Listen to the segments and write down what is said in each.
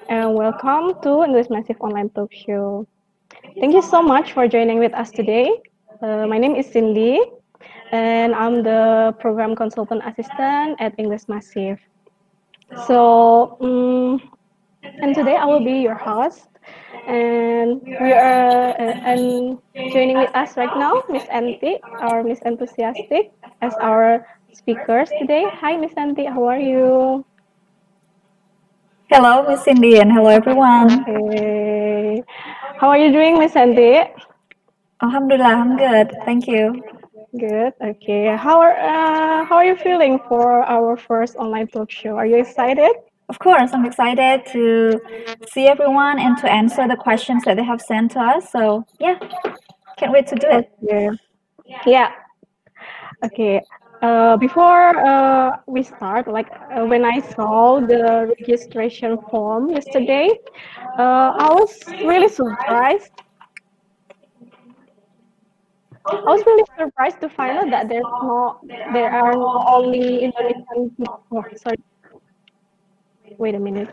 and welcome to English Massive Online Talk Show. Thank you so much for joining with us today. My name is Cindy, and I'm the Program Consultant Assistant at English Massive. And today I will be your host, and joining with us right now, Miss Anti, our Miss Enthusiastic, as our speakers today. Hi, Miss Anti, how are you? Hello, Miss Cindy, and hello, everyone. Okay. How are you doing, Miss Anti? Alhamdulillah, I'm good. Thank you. Good. Okay. How are you feeling for our first online talk show? Are you excited? Of course, I'm excited to see everyone and to answer the questions that they have sent to us. So, yeah, can't wait to do it. Okay. Yeah. Okay. Before we start, when I saw the registration form yesterday, I was really surprised. I was really surprised to find out that there are not only Indonesian people. Oh, sorry. Wait a minute.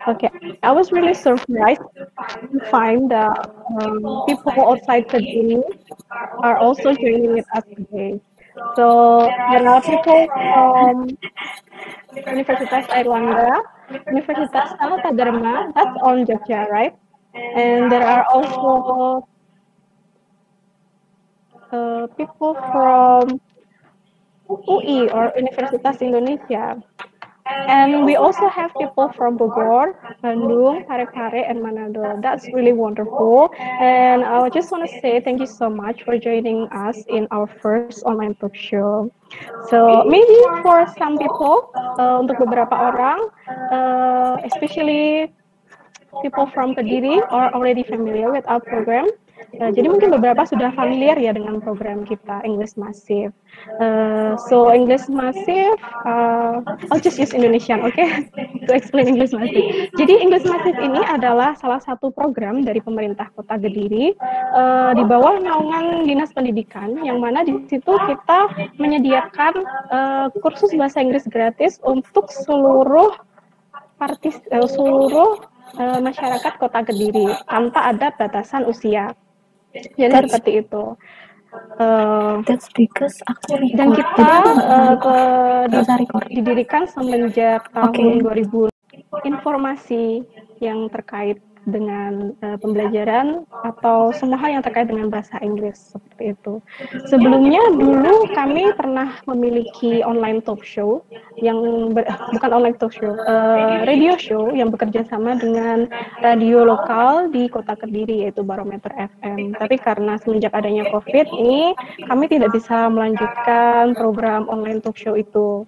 Okay, I was really surprised to find that people outside Kediri are also joining with us today. So there are people from Universitas Airlangga, Universitas Sanata Dharma, that's on Jogja, right? And there are also people from UI or Universitas Indonesia. And we also have people from Bogor, Bandung, Parepare, and Manado. That's really wonderful. And I just want to say thank you so much for joining us in our first online talk show. So maybe for some people, untuk beberapa orang, especially people from Kediri are already familiar with our program. Jadi mungkin beberapa sudah familiar ya dengan program kita English Massive. So English Massive, I'll just use Indonesian, okay, to explain English Massive. Jadi English Massive ini adalah salah satu program dari pemerintah Kota Kediri di bawah naungan Dinas Pendidikan, yang mana di situ kita menyediakan kursus bahasa Inggris gratis untuk seluruh masyarakat Kota Kediri tanpa ada batasan usia. Jadi seperti itu. That's because aku Dan kita didirikan semenjak tahun 2000. Informasi yang terkait dengan pembelajaran atau semua hal yang terkait dengan bahasa Inggris seperti itu. Sebelumnya dulu kami pernah memiliki online talk show yang bukan online talk show, radio show yang bekerja sama dengan radio lokal di Kota Kediri yaitu Barometer FM. Tapi karena semenjak adanya COVID ini kami tidak bisa melanjutkan program online talk show itu.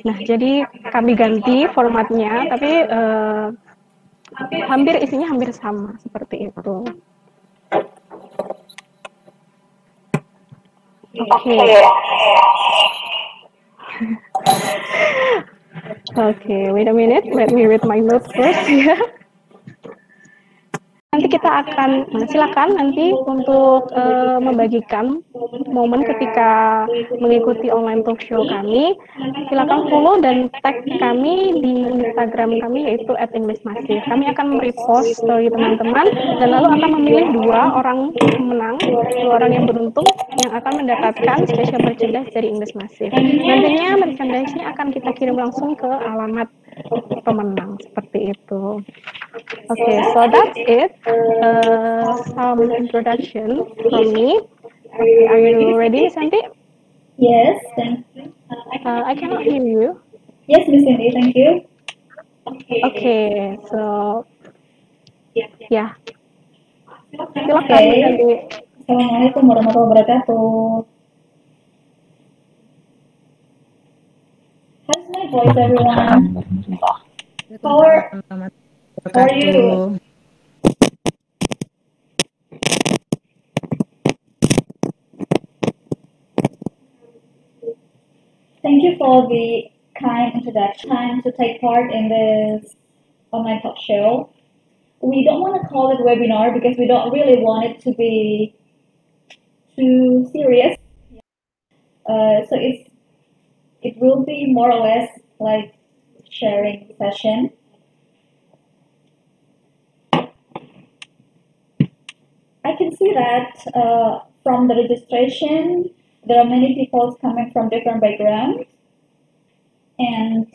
Nah, jadi kami ganti formatnya, tapi isinya hampir sama seperti itu. Oke. Okay, wait a minute. Let me read my notes first ya. Nanti kita akan silakan nanti untuk membagikan momen ketika mengikuti online talk show kami. Silakan follow dan tag kami di Instagram kami yaitu @englishmassive. Kami akan repost story teman-teman dan lalu akan memilih dua orang pemenang, dua orang yang beruntung yang akan mendapatkan special merchandise dari English Massive. Nantinya merchandise-nya akan kita kirim langsung ke alamat pemenang seperti itu. Okay, so that's it. Some introduction from me. Okay, are you ready, Miss Santi? Yes, thank you. I cannot hear you. Yes, Miss Cindy, thank you. Okay, so yeah. Silakan, Okay. Miss Santi. Assalamualaikum warahmatullahi wabarakatuh. How's my voice, everyone? How are you? Thank you for the kind introduction to take part in this online talk show. We don't want to call it webinar because we don't really want it to be too serious. So it's it will be more or less like sharing session. I can see that from the registration, there are many people coming from different backgrounds and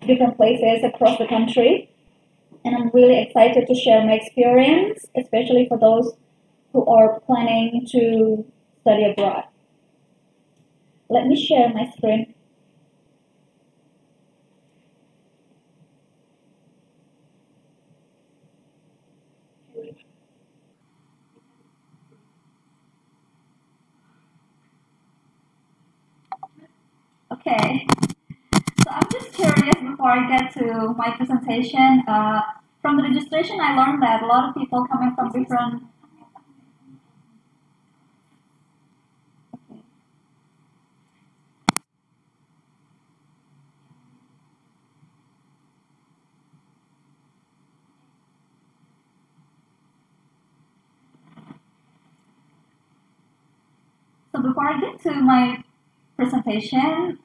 different places across the country. And I'm really excited to share my experience, especially for those who are planning to study abroad. Let me share my screen. Okay, so I'm just curious before I get to my presentation. From the registration, I learned that a lot of people coming from different. Okay. So before I get to my presentation,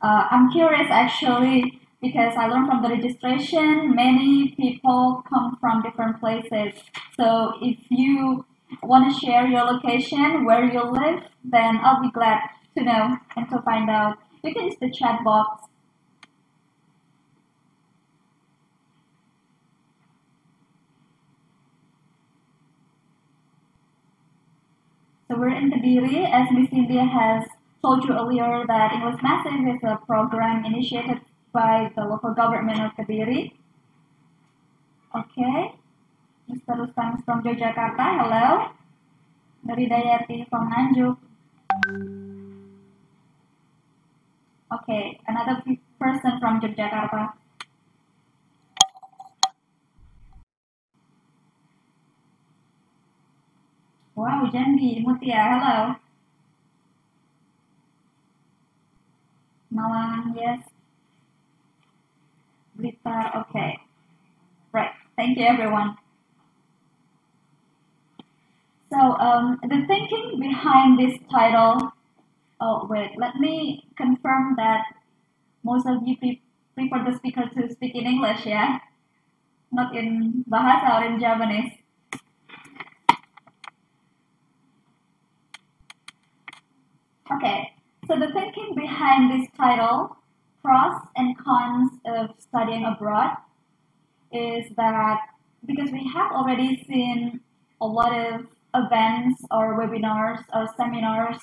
I'm curious actually because I learned from the registration, many people come from different places. So if you want to share your location, where you live, then I'll be glad to know and to find out. You can use the chat box. So we're in Kediri, as Miss India has told you earlier that English Massive is a program initiated by the local government of Kediri. Okay, Mr. Rustam from Yogyakarta, hello. Dari Dayati from Nganjuk. Okay, another person from Yogyakarta. Wow, Jambi, Mutia, hello. Malang, yes. Blitar, okay. Right, thank you everyone. So the thinking behind this title, oh wait, let me confirm that most of you prefer the speaker to speak in English, yeah? Not in Bahasa or in Japanese. Okay, so the thinking behind this title, pros and cons of studying abroad, is that because we have already seen a lot of events or webinars or seminars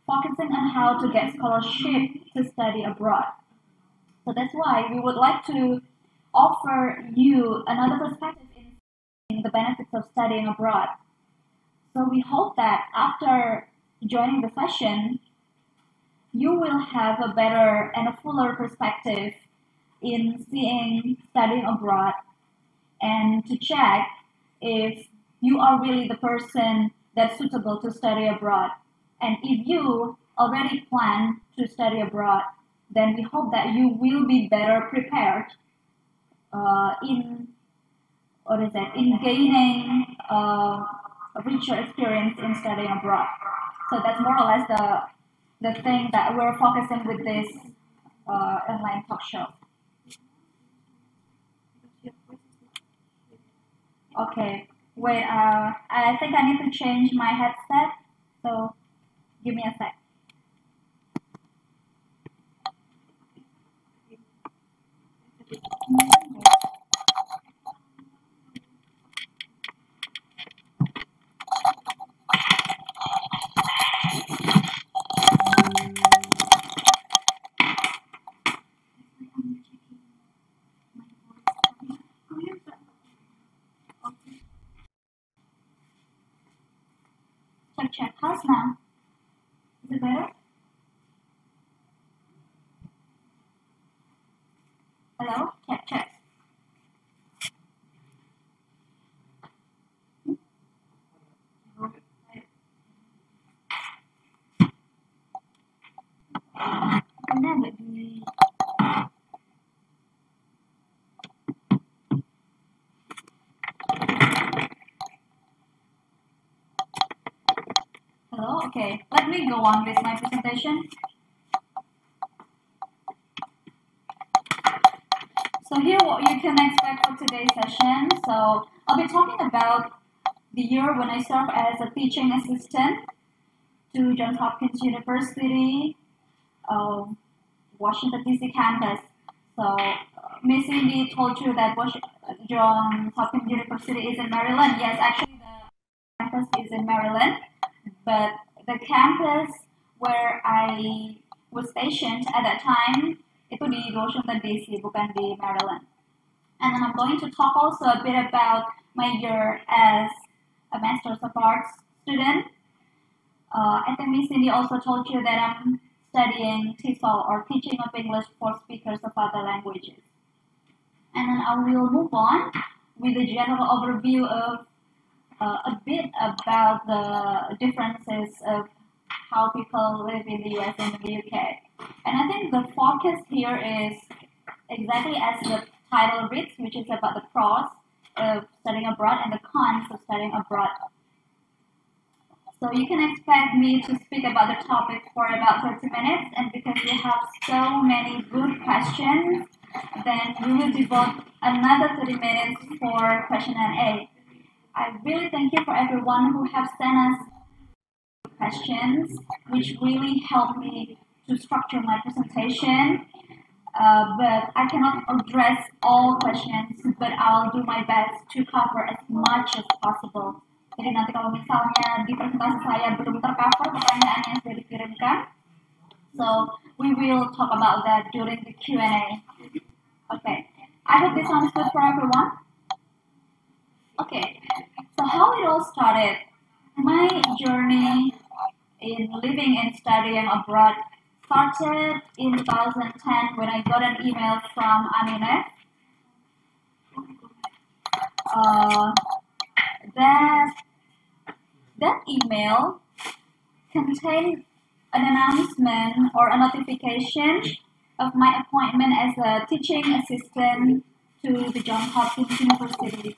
focusing on how to get scholarship to study abroad. So that's why we would like to offer you another perspective in the benefits of studying abroad. So we hope that after joining the session, you will have a better and a fuller perspective in seeing studying abroad and to check if you are really the person that's suitable to study abroad. And if you already plan to study abroad, then we hope that you will be better prepared in gaining a richer experience in studying abroad. So that's more or less the thing that we're focusing with this online talk show. Okay, wait, I think I need to change my headset, so give me a sec. Check. How's now? Is it better? Hello? Check. Benda nggak di... Hello? Okay, let me go on with my presentation. you can expect for today's session. So I'll be talking about the year when I served as a teaching assistant to Johns Hopkins University, Washington DC campus. So Miss Cindy told you that Johns Hopkins University is in Maryland. Yes, actually the campus is in Maryland, but the campus where I was stationed at that time itu di Washington DC, bukan di Maryland. And then I'm going to talk also a bit about my year as a Master's of Arts student. I think Miss Cindy also told you that I'm studying TESOL, or Teaching of English for Speakers of Other Languages. And then I will move on with a general overview of a bit about the differences of how people live in the US and in the UK. And I think the focus here is exactly as the title reads, which is about the pros of studying abroad and the cons of studying abroad. So you can expect me to speak about the topic for about 30 minutes, and because we have so many good questions, then we will devote another 30 minutes for question and A. I really thank you for everyone who have sent us questions, which really helped me to structure my presentation. But I cannot address all questions, but I'll do my best to cover as much as possible. Jadi nanti kalau misalnya di presentasi saya belum tercover pertanyaan yang sudah dikirimkan, so we will talk about that during the Q&A. Okay, I hope this sounds good for everyone. Okay, so how it all started, my journey in living and studying abroad started in 2010 when I got an email from Amineh. That email contained an announcement or a notification of my appointment as a teaching assistant to the Johns Hopkins University.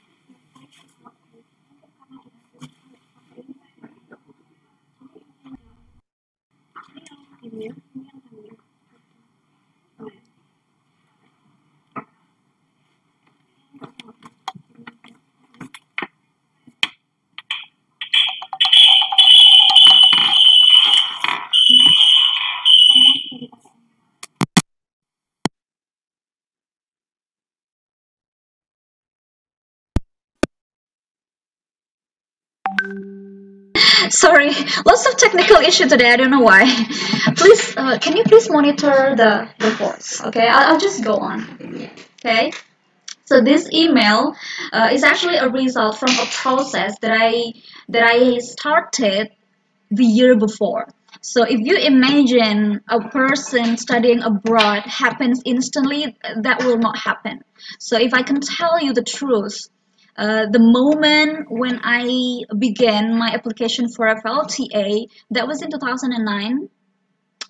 Sorry, lots of technical issue today. I don't know why. Please, can you please monitor the voice? Okay, I'll just go on. Okay. So this email is actually a result from a process that I started the year before. So if you imagine a person studying abroad happens instantly, that will not happen. So if I can tell you the truth, the moment when I began my application for FLTA, that was in 2009.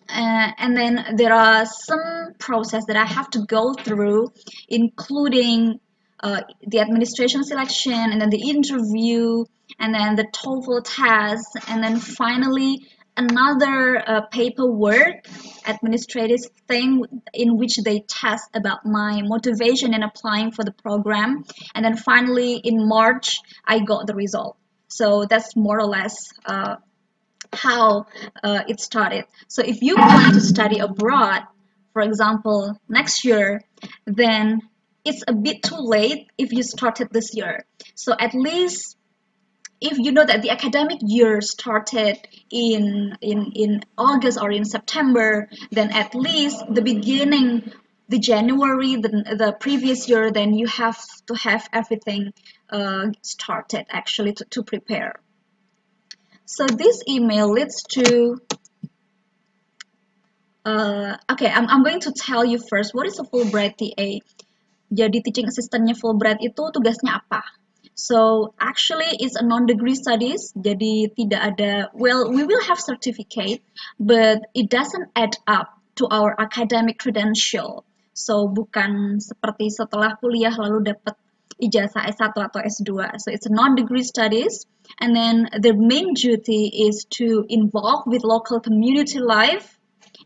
And then there are some process that I have to go through, including the administration selection, and then the interview, and then the TOEFL test, and then finally another paperwork, administrative thing in which they test about my motivation in applying for the program. And then finally in March, I got the result. So that's more or less how it started. So if you plan to study abroad, for example, next year, then it's a bit too late if you started this year. So at least if you know that the academic year started in August or in September, then at least the beginning, the January, the previous year, then you have to have everything started actually to prepare. So this email leads to, okay, I'm going to tell you first, what is a Fulbright TA? Jadi teaching assistantnya Fulbright itu tugasnya apa? So actually it's a non-degree studies, jadi tidak ada, well, we will have certificate, but it doesn't add up to our academic credential. So bukan seperti setelah kuliah lalu dapat ijazah S1 atau S2. So it's a non-degree studies, and then the main duty is to involve with local community life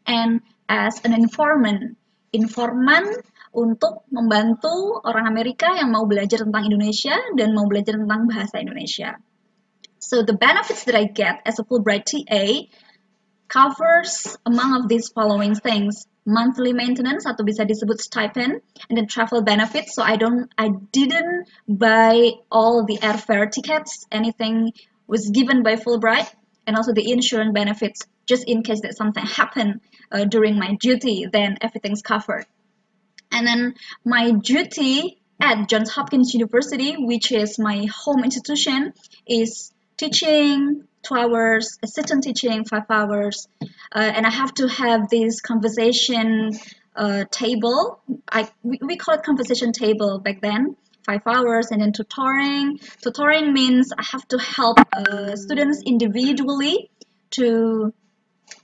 and as an informant. Informant untuk membantu orang Amerika yang mau belajar tentang Indonesia dan mau belajar tentang bahasa Indonesia. So the benefits that I get as a Fulbright TA covers among of these following things: monthly maintenance atau bisa disebut stipend, and then travel benefits. So I didn't buy all the airfare tickets. Anything was given by Fulbright, and also the insurance benefits, just in case that something happened during my duty, then everything's covered. And then my duty at Johns Hopkins University, which is my home institution, is teaching 2 hours, assistant teaching 5 hours, and I have to have this conversation table. We call it conversation table back then. 5 hours, and then tutoring. Tutoring means I have to help students individually to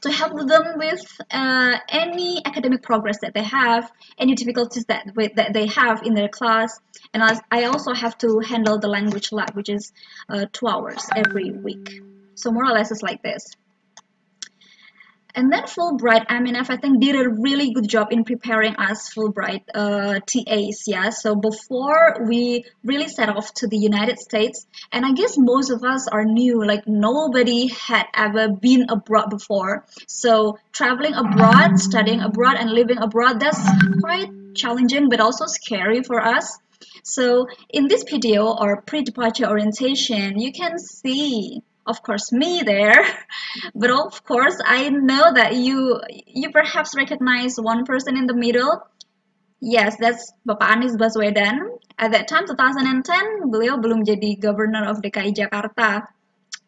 help them with any academic progress that they have, any difficulties that they have in their class, and I also have to handle the language lab, which is 2 hours every week. So more or less it's like this. And then Fulbright, MENF, I think, did a really good job in preparing us Fulbright TAs, yeah. So before we really set off to the United States, and I guess most of us are new, like nobody had ever been abroad before. So traveling abroad, studying abroad, and living abroad, that's quite challenging, but also scary for us. So in this video, or pre-departure orientation, you can see, of course, me there, but of course I know that you perhaps recognize one person in the middle. Yes, that's Bapak Anies Baswedan. At that time, 2010, beliau belum jadi Governor of DKI Jakarta.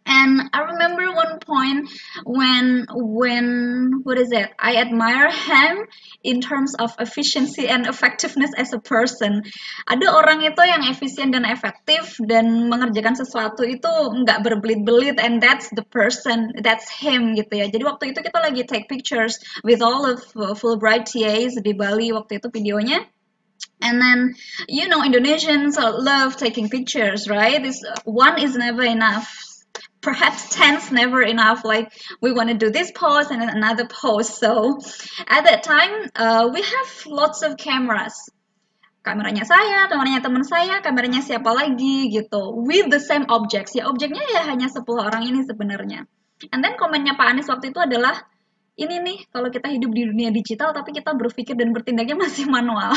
And I remember one point when what is it? I admire him in terms of efficiency and effectiveness as a person. Ada orang itu yang efisien dan efektif dan mengerjakan sesuatu itu nggak berbelit-belit, and that's the person, that's him gitu ya. Jadi waktu itu kita lagi take pictures with all of Fulbright TAs di Bali waktu itu videonya. And then, you know, Indonesians love taking pictures, right? This one is never enough. Perhaps 10's never enough, like we want to do this pose and then another pose. So at that time we have lots of cameras. Kameranya saya, kameranya teman saya, kameranya siapa lagi gitu, with the same objects. Ya objeknya ya hanya 10 orang ini sebenarnya. And then komennya Pak Anies waktu itu adalah, ini nih kalau kita hidup di dunia digital tapi kita berpikir dan bertindaknya masih manual.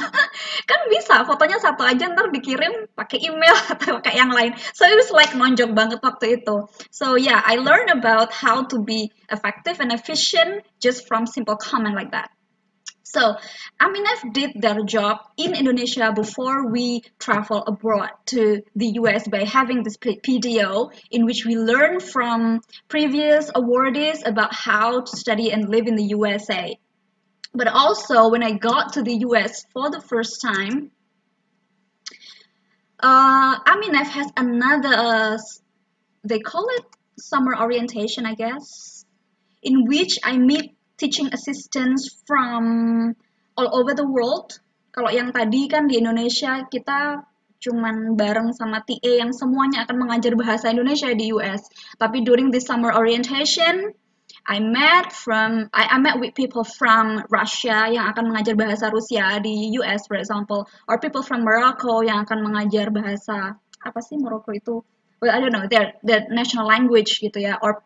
Kan bisa fotonya satu aja ntar dikirim pakai email atau pakai yang lain. So it was like nonjok banget waktu itu. So yeah, I learned about how to be effective and efficient just from simple comment like that. So MENF did their job in Indonesia before we travel abroad to the US by having this PDO in which we learn from previous awardees about how to study and live in the USA. But also when I got to the US for the first time, MENF has another, they call it summer orientation, I guess, in which I meet teaching assistants from all over the world. Kalau yang tadi kan di Indonesia kita cuman bareng sama TA yang semuanya akan mengajar bahasa Indonesia di US. Tapi during this summer orientation, I met with people from Russia yang akan mengajar bahasa Rusia di US, for example, or people from Morocco yang akan mengajar bahasa apa sih Morocco itu? Well, I don't know, their national language gitu ya, or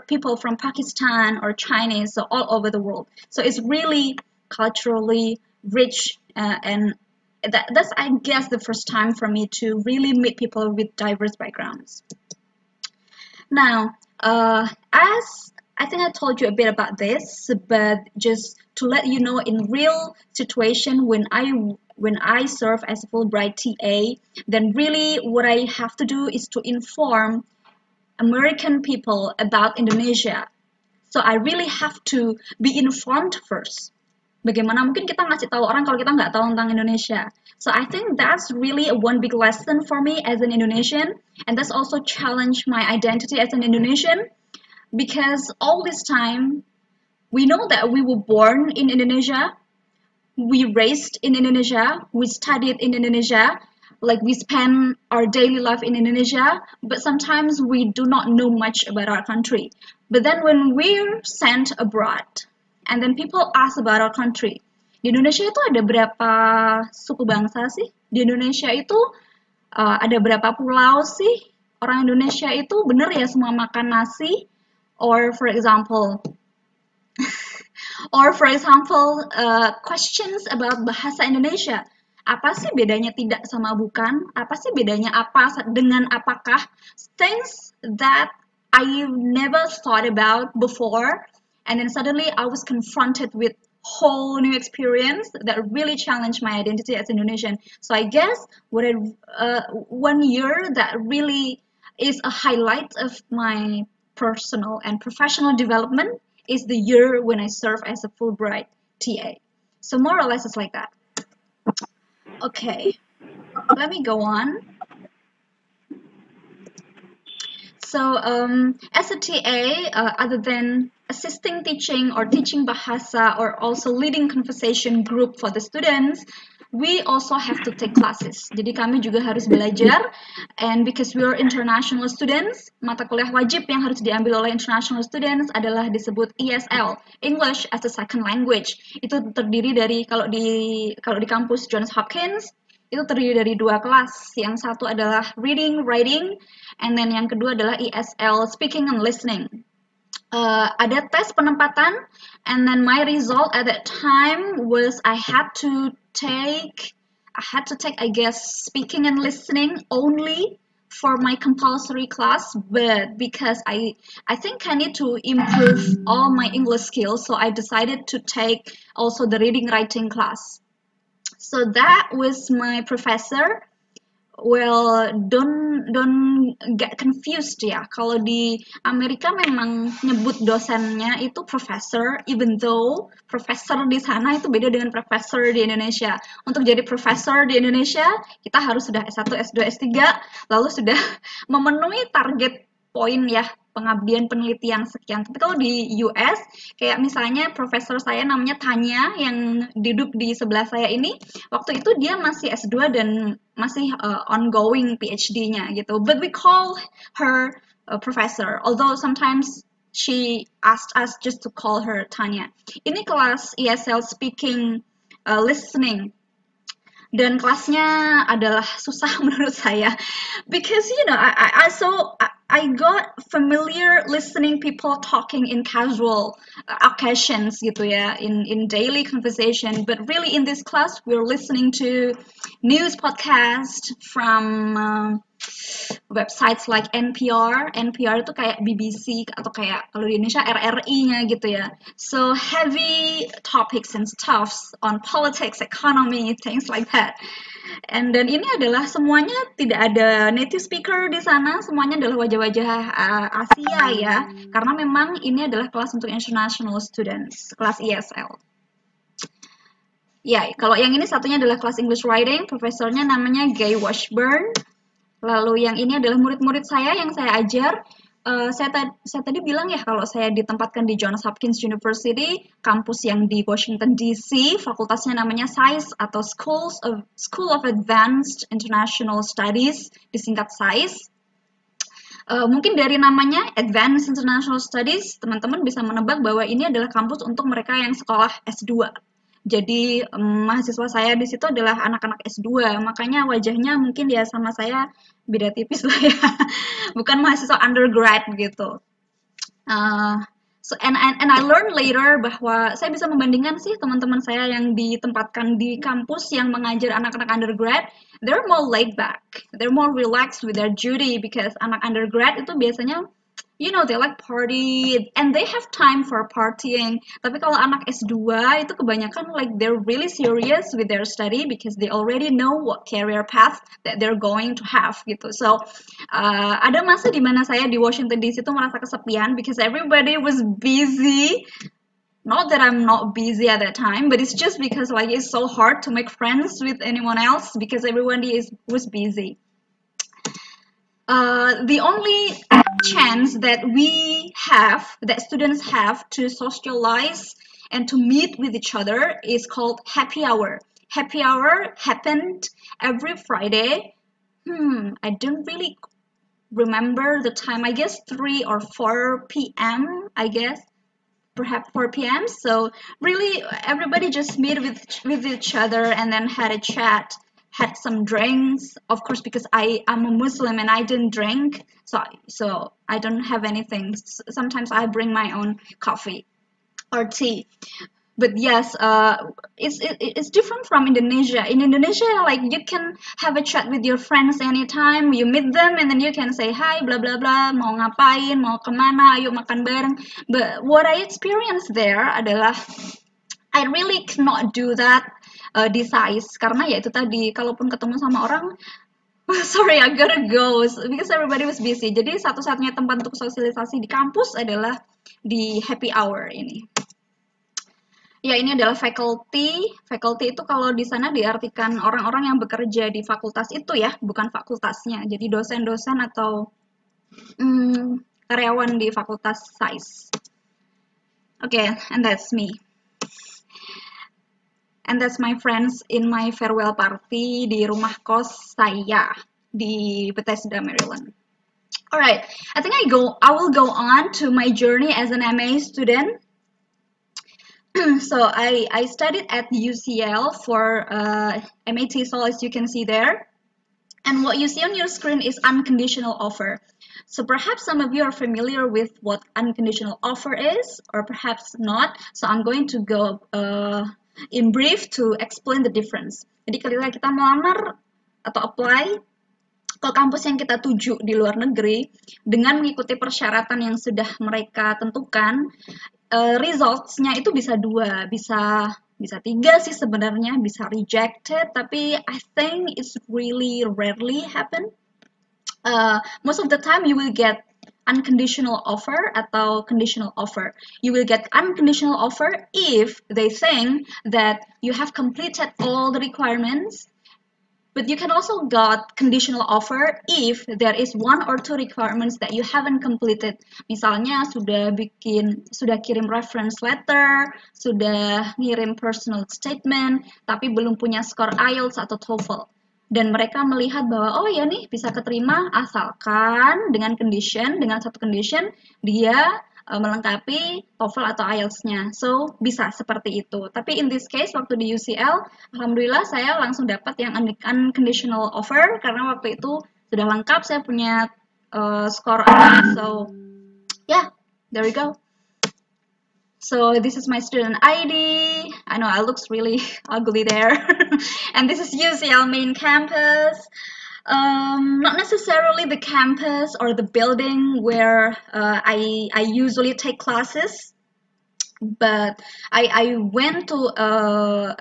people from Pakistan or Chinese, so all over the world. So it's really culturally rich, and that's, I guess, the first time for me to really meet people with diverse backgrounds. Now, as I think I told you a bit about this, but just to let you know, in real situation, when I serve as a Fulbright TA, then really what I have to do is to inform American people about Indonesia. So I really have to be informed first. Bagaimana mungkin kita ngasih tahu orang kalau kita nggak tahu tentang Indonesia? So I think that's really one big lesson for me as an Indonesian, and that's also challenged my identity as an Indonesian, because all this time we know that we were born in Indonesia, we raised in Indonesia, we studied in Indonesia, like we spend our daily life in Indonesia, but sometimes we do not know much about our country. But then when we're sent abroad, and then people ask about our country, Di Indonesia itu ada berapa suku bangsa sih? Di Indonesia itu ada berapa pulau sih? Orang Indonesia itu bener ya semua makan nasi? Or for example, questions about bahasa Indonesia. Apa sih bedanya tidak sama bukan? Apa sih bedanya apa dengan apakah? Things that I never thought about before, and then suddenly I was confronted with whole new experience that really challenged my identity as Indonesian. So I guess one year that really is a highlight of my personal and professional development is the year when I serve as a Fulbright TA. So more or less it's like that. Okay, let me go on. So as a TA, other than assisting teaching or teaching Bahasa or also leading conversation group for the students, we also have to take classes. Jadi kami juga harus belajar, and because we are international students, mata kuliah wajib yang harus diambil oleh international students adalah disebut ESL, English as a Second Language. Itu terdiri dari kalau di kampus Johns Hopkins itu terdiri dari 2 kelas. Yang satu adalah reading, writing, and then yang kedua adalah ESL, speaking and listening. Ada tes penempatan, and then my result at that time was I had to take I guess speaking and listening only for my compulsory class, but because I think I need to improve all my English skills, so I decided to take also the reading writing class. So that was my professor. Well, don't get confused ya. Kalau di Amerika memang nyebut dosennya itu professor, even though professor di sana itu beda dengan professor di Indonesia. Untuk jadi professor di Indonesia, kita harus sudah S1, S2, S3, lalu sudah memenuhi target poin ya, pengabdian penelitian sekian. Tapi kalau di US, kayak misalnya profesor saya namanya Tanya yang duduk di sebelah saya ini, waktu itu dia masih S2 dan masih ongoing PhD-nya gitu. But we call her professor, although sometimes she asked us just to call her Tanya. Ini kelas ESL speaking listening. Dan kelasnya adalah susah menurut saya, because I got familiar listening people talking in casual occasions gitu ya, in daily conversation, but really in this class we're listening to news podcast from websites like NPR. NPR itu kayak BBC atau kayak kalau di Indonesia RRI-nya gitu ya. So heavy topics and stuffs on politics, economy, things like that. And dan ini adalah semuanya tidak ada native speaker di sana, semuanya adalah wajah-wajah Asia ya. Karena memang ini adalah kelas untuk international students, kelas ESL. Ya, kalau yang ini satunya adalah kelas English Writing, profesornya namanya Gay Washburn. Lalu yang ini adalah murid-murid saya yang saya ajar. Saya tadi bilang ya kalau saya ditempatkan di Johns Hopkins University, kampus yang di Washington DC, fakultasnya namanya SAIS atau School of Advanced International Studies, disingkat SAIS. Mungkin dari namanya Advanced International Studies, teman-teman bisa menebak bahwa ini adalah kampus untuk mereka yang sekolah S2. Jadi mahasiswa saya di situ adalah anak-anak S2, makanya wajahnya mungkin ya sama saya beda tipis lah ya, bukan mahasiswa undergrad gitu. So and I learned later bahwa saya bisa membandingkan sih teman-teman saya yang ditempatkan di kampus yang mengajar anak-anak undergrad, they're more laid back, they're more relaxed with their duty, because anak undergrad itu biasanya they like party and they have time for partying. Tapi kalau anak S2 itu kebanyakan like they're really serious with their study because they already know what career path that they're going to have gitu. So ada masa di mana saya di Washington DC itu merasa kesepian because everybody was busy. Not that I'm not busy at that time, but it's just because like it's so hard to make friends with anyone else because everybody was busy. The only chance that students have to socialize and to meet with each other is called happy hour. Happy hour happened every Friday. I don't really remember the time. I guess 3 or 4 p.m. I guess perhaps 4 p.m. So really, everybody just meet with each other and then had a chat, had some drinks. Of course, because I'm a Muslim and I didn't drink, so I don't have anything. Sometimes I bring my own coffee or tea. But yes, it's different from Indonesia. In Indonesia, like you can have a chat with your friends anytime. You meet them and then you can say hi, blah blah blah. Mau ngapain, mau kemana, ayo makan bareng. But what I experienced there adalah I really cannot do that di SAIS karena ya itu tadi, kalaupun ketemu sama orang, sorry I gotta go because everybody was busy. Jadi satu-satunya tempat untuk sosialisasi di kampus adalah di happy hour ini. Ya, ini adalah faculty. Faculty itu kalau di sana diartikan orang-orang yang bekerja di fakultas itu ya, bukan fakultasnya. Jadi dosen-dosen atau karyawan di fakultas SAIS. Okay, and that's me. And that's my friends in my farewell party di rumah kos saya di Bethesda, Maryland. Alright, I think I will go on to my journey as an MA student. So I studied at UCL for MA TESOL, as you can see there. And what you see on your screen is unconditional offer. So perhaps some of you are familiar with what unconditional offer is, or perhaps not. So I'm going to go in brief to explain the difference. Jadi ketika kita melamar atau apply ke kampus yang kita tuju di luar negeri dengan mengikuti persyaratan yang sudah mereka tentukan, results-nya itu bisa dua, bisa tiga sih sebenarnya, bisa rejected, tapi I think it's really rarely happen. Most of the time you will get unconditional offer atau conditional offer. You will get unconditional offer if they think that you have completed all the requirements. But you can also get conditional offer if there is one or two requirements that you haven't completed. Misalnya sudah kirim reference letter, sudah ngirim personal statement, tapi belum punya skor IELTS atau TOEFL. Dan mereka melihat bahwa oh ya nih bisa keterima asalkan dengan satu condition dia melengkapi TOEFL atau IELTS-nya. So, bisa seperti itu. Tapi in this case, waktu di UCL, alhamdulillah saya langsung dapat yang unconditional offer, karena waktu itu sudah lengkap, saya punya skor IELTS. So, yeah, there we go. So, this is my student ID. I know I looks really ugly there. And this is UCL main campus. Not necessarily the campus or the building where I usually take classes, but I went to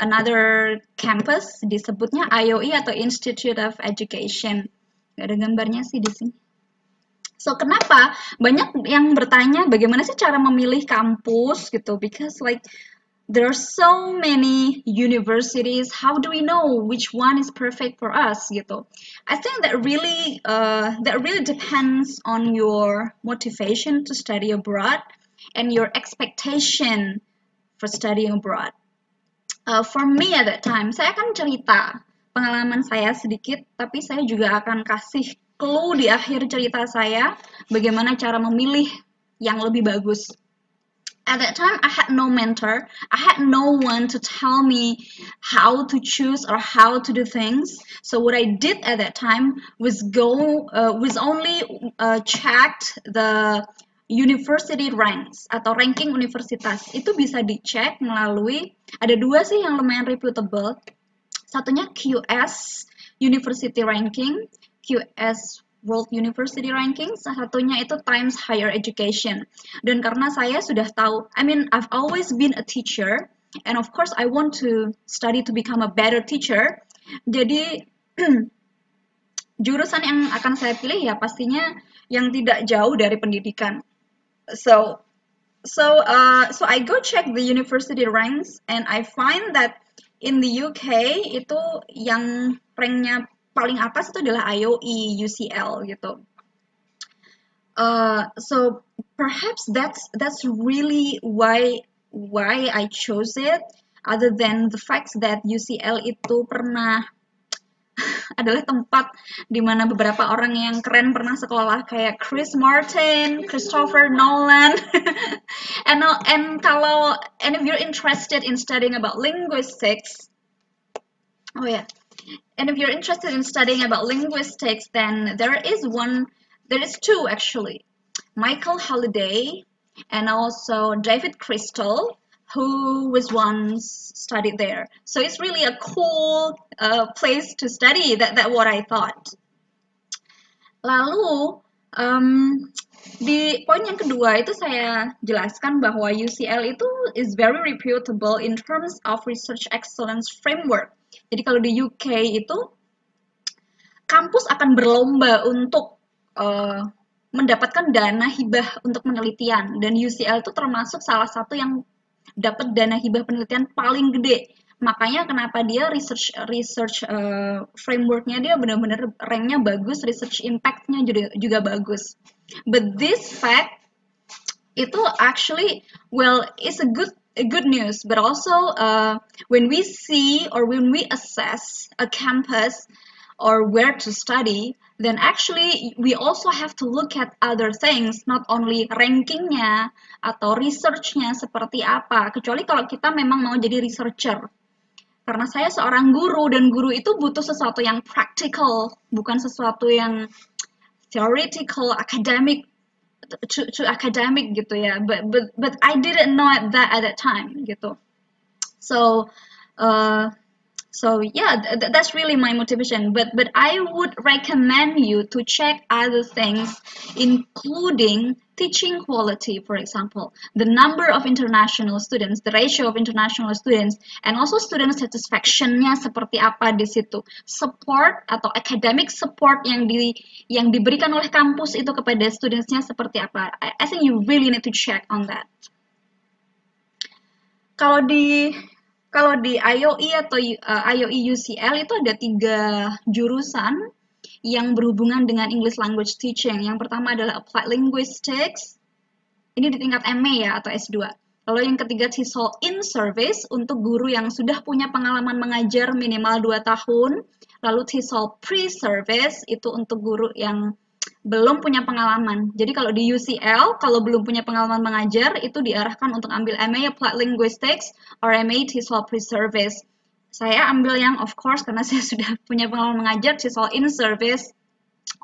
another campus, disebutnya IOE atau Institute of Education. Gak ada gambarnya sih di sini. So kenapa banyak yang bertanya bagaimana sih cara memilih kampus gitu? Because like there are so many universities. How do we know which one is perfect for us gitu? I think that really depends on your motivation to study abroad and your expectation for studying abroad. For me at that time, saya akan cerita pengalaman saya sedikit, tapi saya juga akan kasih clue di akhir cerita saya bagaimana cara memilih yang lebih bagus. At that time, I had no mentor. I had no one to tell me how to choose or how to do things. So what I did at that time was only checked the university ranks atau ranking universitas. Itu bisa dicek melalui, ada dua sih yang lumayan reputable. Satunya QS University Ranking, QS World University Ranking, satunya itu Times Higher Education. Dan karena saya sudah tahu, I've always been a teacher, and of course I want to study to become a better teacher. Jadi jurusan yang akan saya pilih ya pastinya yang tidak jauh dari pendidikan. So I go check the university ranks, and I find that in the UK itu yang ranknya paling atas itu adalah IOE, UCL gitu. So perhaps that's really why I chose it, other than the fact that UCL itu pernah adalah tempat di mana beberapa orang yang keren pernah sekolah kayak Chris Martin, Christopher Nolan. And kalau and if you're interested in studying about linguistics, oh yeah. And if you're interested in studying about linguistics, then there is two actually. Michael Halliday and also David Crystal, who was once studied there. So it's really a cool place to study. That what I thought. Lalu di poin yang kedua itu saya jelaskan bahwa UCL itu is very reputable in terms of research excellence framework. Jadi kalau di UK itu kampus akan berlomba untuk mendapatkan dana hibah untuk penelitian, dan UCL itu termasuk salah satu yang dapat dana hibah penelitian paling gede. Makanya kenapa dia research frameworknya dia benar-benar ranknya bagus, research impactnya juga bagus. But this fact itu actually it's a good news, but also when we see or when we assess a campus or where to study, then actually we also have to look at other things, not only rankingnya atau researchnya seperti apa, kecuali kalau kita memang mau jadi researcher. Karena saya seorang guru, dan guru itu butuh sesuatu yang practical, bukan sesuatu yang theoretical, academic, to academic gitu ya. But I didn't know that at that time gitu. So yeah, that's really my motivation. But I would recommend you to check other things, including teaching quality, for example, the number of international students, the ratio of international students, and also student satisfaction-nya seperti apa di situ. Support atau academic support yang diberikan oleh kampus itu kepada students-nya seperti apa. I think you really need to check on that. Kalau di IOE atau IOE UCL itu ada 3 jurusan yang berhubungan dengan English Language Teaching. Yang pertama adalah Applied Linguistics, ini di tingkat MA ya atau S2. Lalu yang ketiga TESOL in Service untuk guru yang sudah punya pengalaman mengajar minimal 2 tahun. Lalu TESOL Pre-Service itu untuk guru yang belum punya pengalaman. Jadi kalau di UCL, kalau belum punya pengalaman mengajar, itu diarahkan untuk ambil MA Applied Linguistics or MA TESOL Pre-Service. Saya ambil yang of course karena saya sudah punya pengalaman mengajar, TESOL in Service.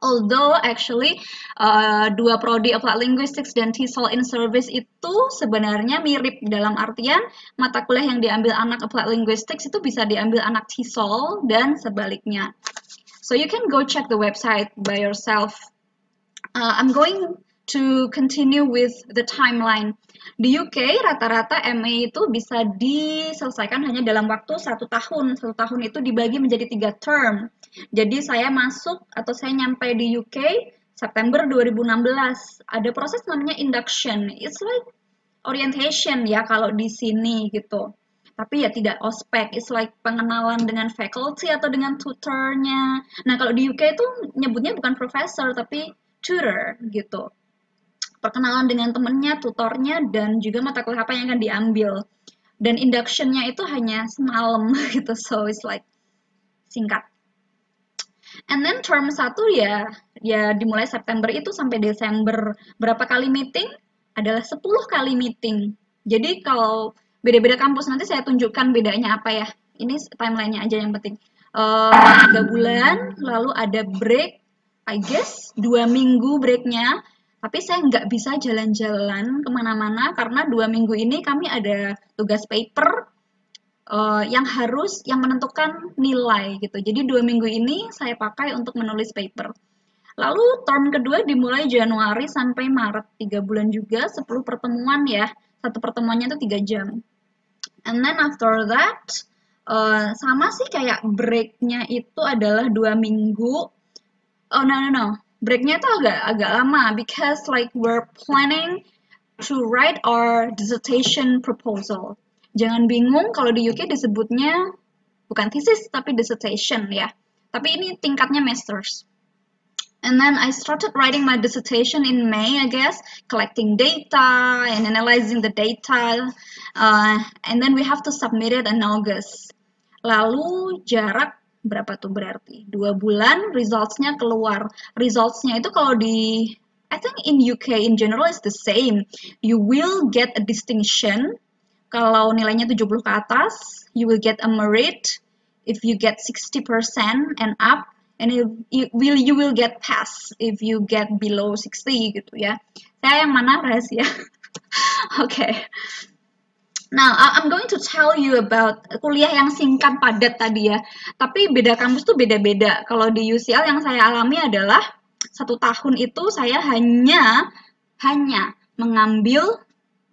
Although actually dua prodi Applied Linguistics dan TESOL in Service itu sebenarnya mirip, dalam artian mata kuliah yang diambil anak Applied Linguistics itu bisa diambil anak TESOL dan sebaliknya. So you can go check the website by yourself. I'm going to continue with the timeline. Di UK rata-rata MA itu bisa diselesaikan hanya dalam waktu 1 tahun. 1 tahun itu dibagi menjadi 3 term. Jadi saya masuk atau saya nyampe di UK September 2016. Ada proses namanya induction. It's like orientation ya kalau di sini gitu. Tapi ya tidak ospek, it's like pengenalan dengan faculty atau dengan tutornya. Nah kalau di UK itu nyebutnya bukan professor tapi tutor gitu. Perkenalan dengan temennya, tutornya, dan juga mata kuliah apa yang akan diambil. Dan induction-nya itu hanya semalam gitu, so it's like singkat. And then term 1 ya dimulai September itu sampai Desember. Berapa kali meeting? Adalah 10 kali meeting. Jadi kalau beda-beda kampus nanti saya tunjukkan bedanya apa ya. Ini timeline-nya aja yang penting. 3 bulan, lalu ada break, I guess 2 minggu breaknya. Tapi saya nggak bisa jalan-jalan kemana-mana karena 2 minggu ini kami ada tugas paper yang menentukan nilai gitu. Jadi 2 minggu ini saya pakai untuk menulis paper. Lalu term kedua dimulai Januari sampai Maret, 3 bulan juga, 10 pertemuan ya. Satu pertemuannya itu 3 jam. And then after that, sama sih kayak breaknya itu adalah 2 minggu. Oh no. Breaknya itu agak lama because like we're planning to write our dissertation proposal. Jangan bingung kalau di UK disebutnya bukan thesis tapi dissertation ya. Tapi ini tingkatnya masters. And then I started writing my dissertation in May, I guess, collecting data and analyzing the data. And then we have to submit it in August. Lalu jarak berapa tuh berarti? 2 bulan results-nya keluar. Results-nya itu kalau di I think in UK in general is the same. You will get a distinction kalau nilainya 70 ke atas, you will get a merit. If you get 60% and up, and you will get pass if you get below 60 gitu ya. Saya yang mana rahasia? Okay. Now, I'm going to tell you about kuliah yang singkat padat tadi ya. Tapi beda kampus tuh beda-beda. Kalau di UCL yang saya alami adalah 1 tahun itu saya hanya mengambil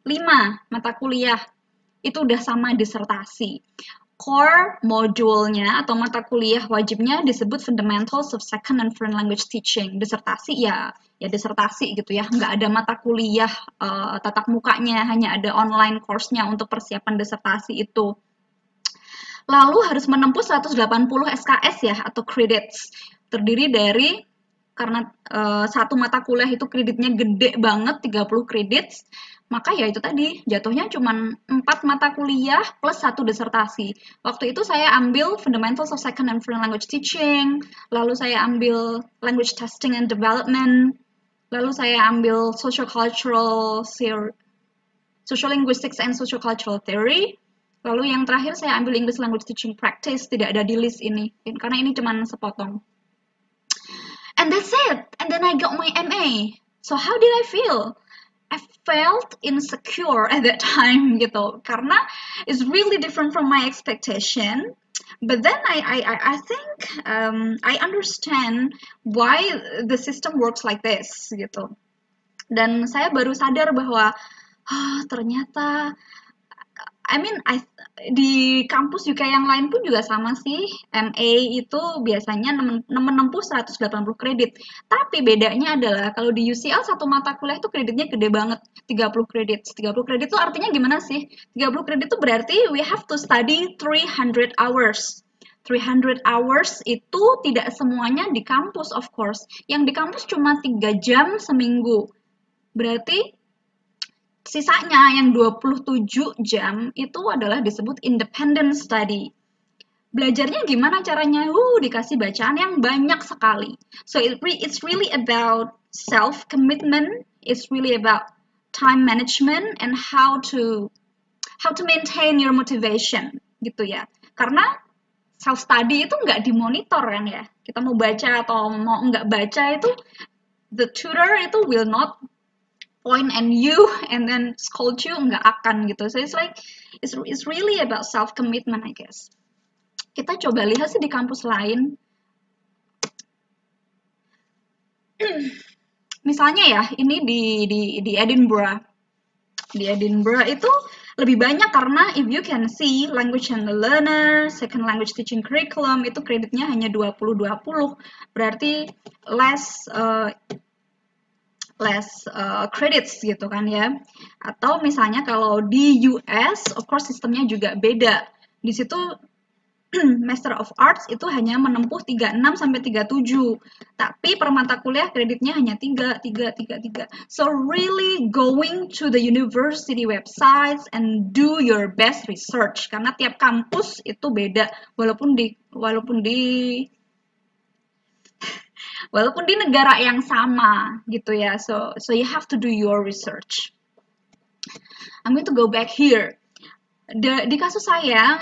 5 mata kuliah. Itu udah sama disertasi. Core modulnya atau mata kuliah wajibnya disebut Fundamentals of Second and Foreign Language Teaching. Disertasi ya disertasi gitu ya. Nggak ada mata kuliah tatap mukanya, hanya ada online course-nya untuk persiapan disertasi itu. Lalu harus menempuh 180 SKS ya atau credits. Terdiri dari karena satu mata kuliah itu kreditnya gede banget 30 credits. Maka ya itu tadi, jatuhnya cuma 4 mata kuliah plus 1 disertasi. Waktu itu saya ambil Fundamentals of Second and Foreign Language Teaching, lalu saya ambil Language Testing and Development, lalu saya ambil Social Linguistics and Social Cultural Theory, lalu yang terakhir saya ambil English Language Teaching Practice, tidak ada di list ini, karena ini cuma sepotong. And that's it, and then I got my MA. So how did I feel? I felt insecure at that time gitu karena it's really different from my expectation. But then I think I understand why the system works like this gitu. Dan saya baru sadar bahwa ternyata di kampus UK yang lain pun juga sama sih. MA itu biasanya menempuh 180 kredit. Tapi bedanya adalah kalau di UCL satu mata kuliah itu kreditnya gede banget, 30 kredit. 30 kredit itu artinya gimana sih? 30 kredit itu berarti we have to study 300 hours. 300 hours itu tidak semuanya di kampus of course. Yang di kampus cuma 3 jam seminggu. Berarti sisanya yang 27 jam itu adalah disebut independent study. Belajarnya gimana caranya? Dikasih bacaan yang banyak sekali. So it's really about self-commitment, it's really about time management and how to maintain your motivation gitu ya. Karena self-study itu nggak dimonitor kan ya. Kita mau baca atau mau nggak baca itu, the tutor itu will not point and you and then scold you, nggak akan gitu. So it's really about self commitment I guess. Kita coba lihat sih di kampus lain. Misalnya ya, ini di Edinburgh. Di Edinburgh itu lebih banyak karena if you can see language and the learner, second language teaching curriculum itu kreditnya hanya 20-20. Berarti less credits gitu kan ya. Atau misalnya kalau di US, of course sistemnya juga beda. Di situ Master of Arts itu hanya menempuh 36 sampai 37. Tapi per mata kuliah kreditnya hanya 3. So really going to the university websites and do your best research karena tiap kampus itu beda walaupun di negara yang sama gitu ya. So you have to do your research. I'm going to go back here. Di kasus saya,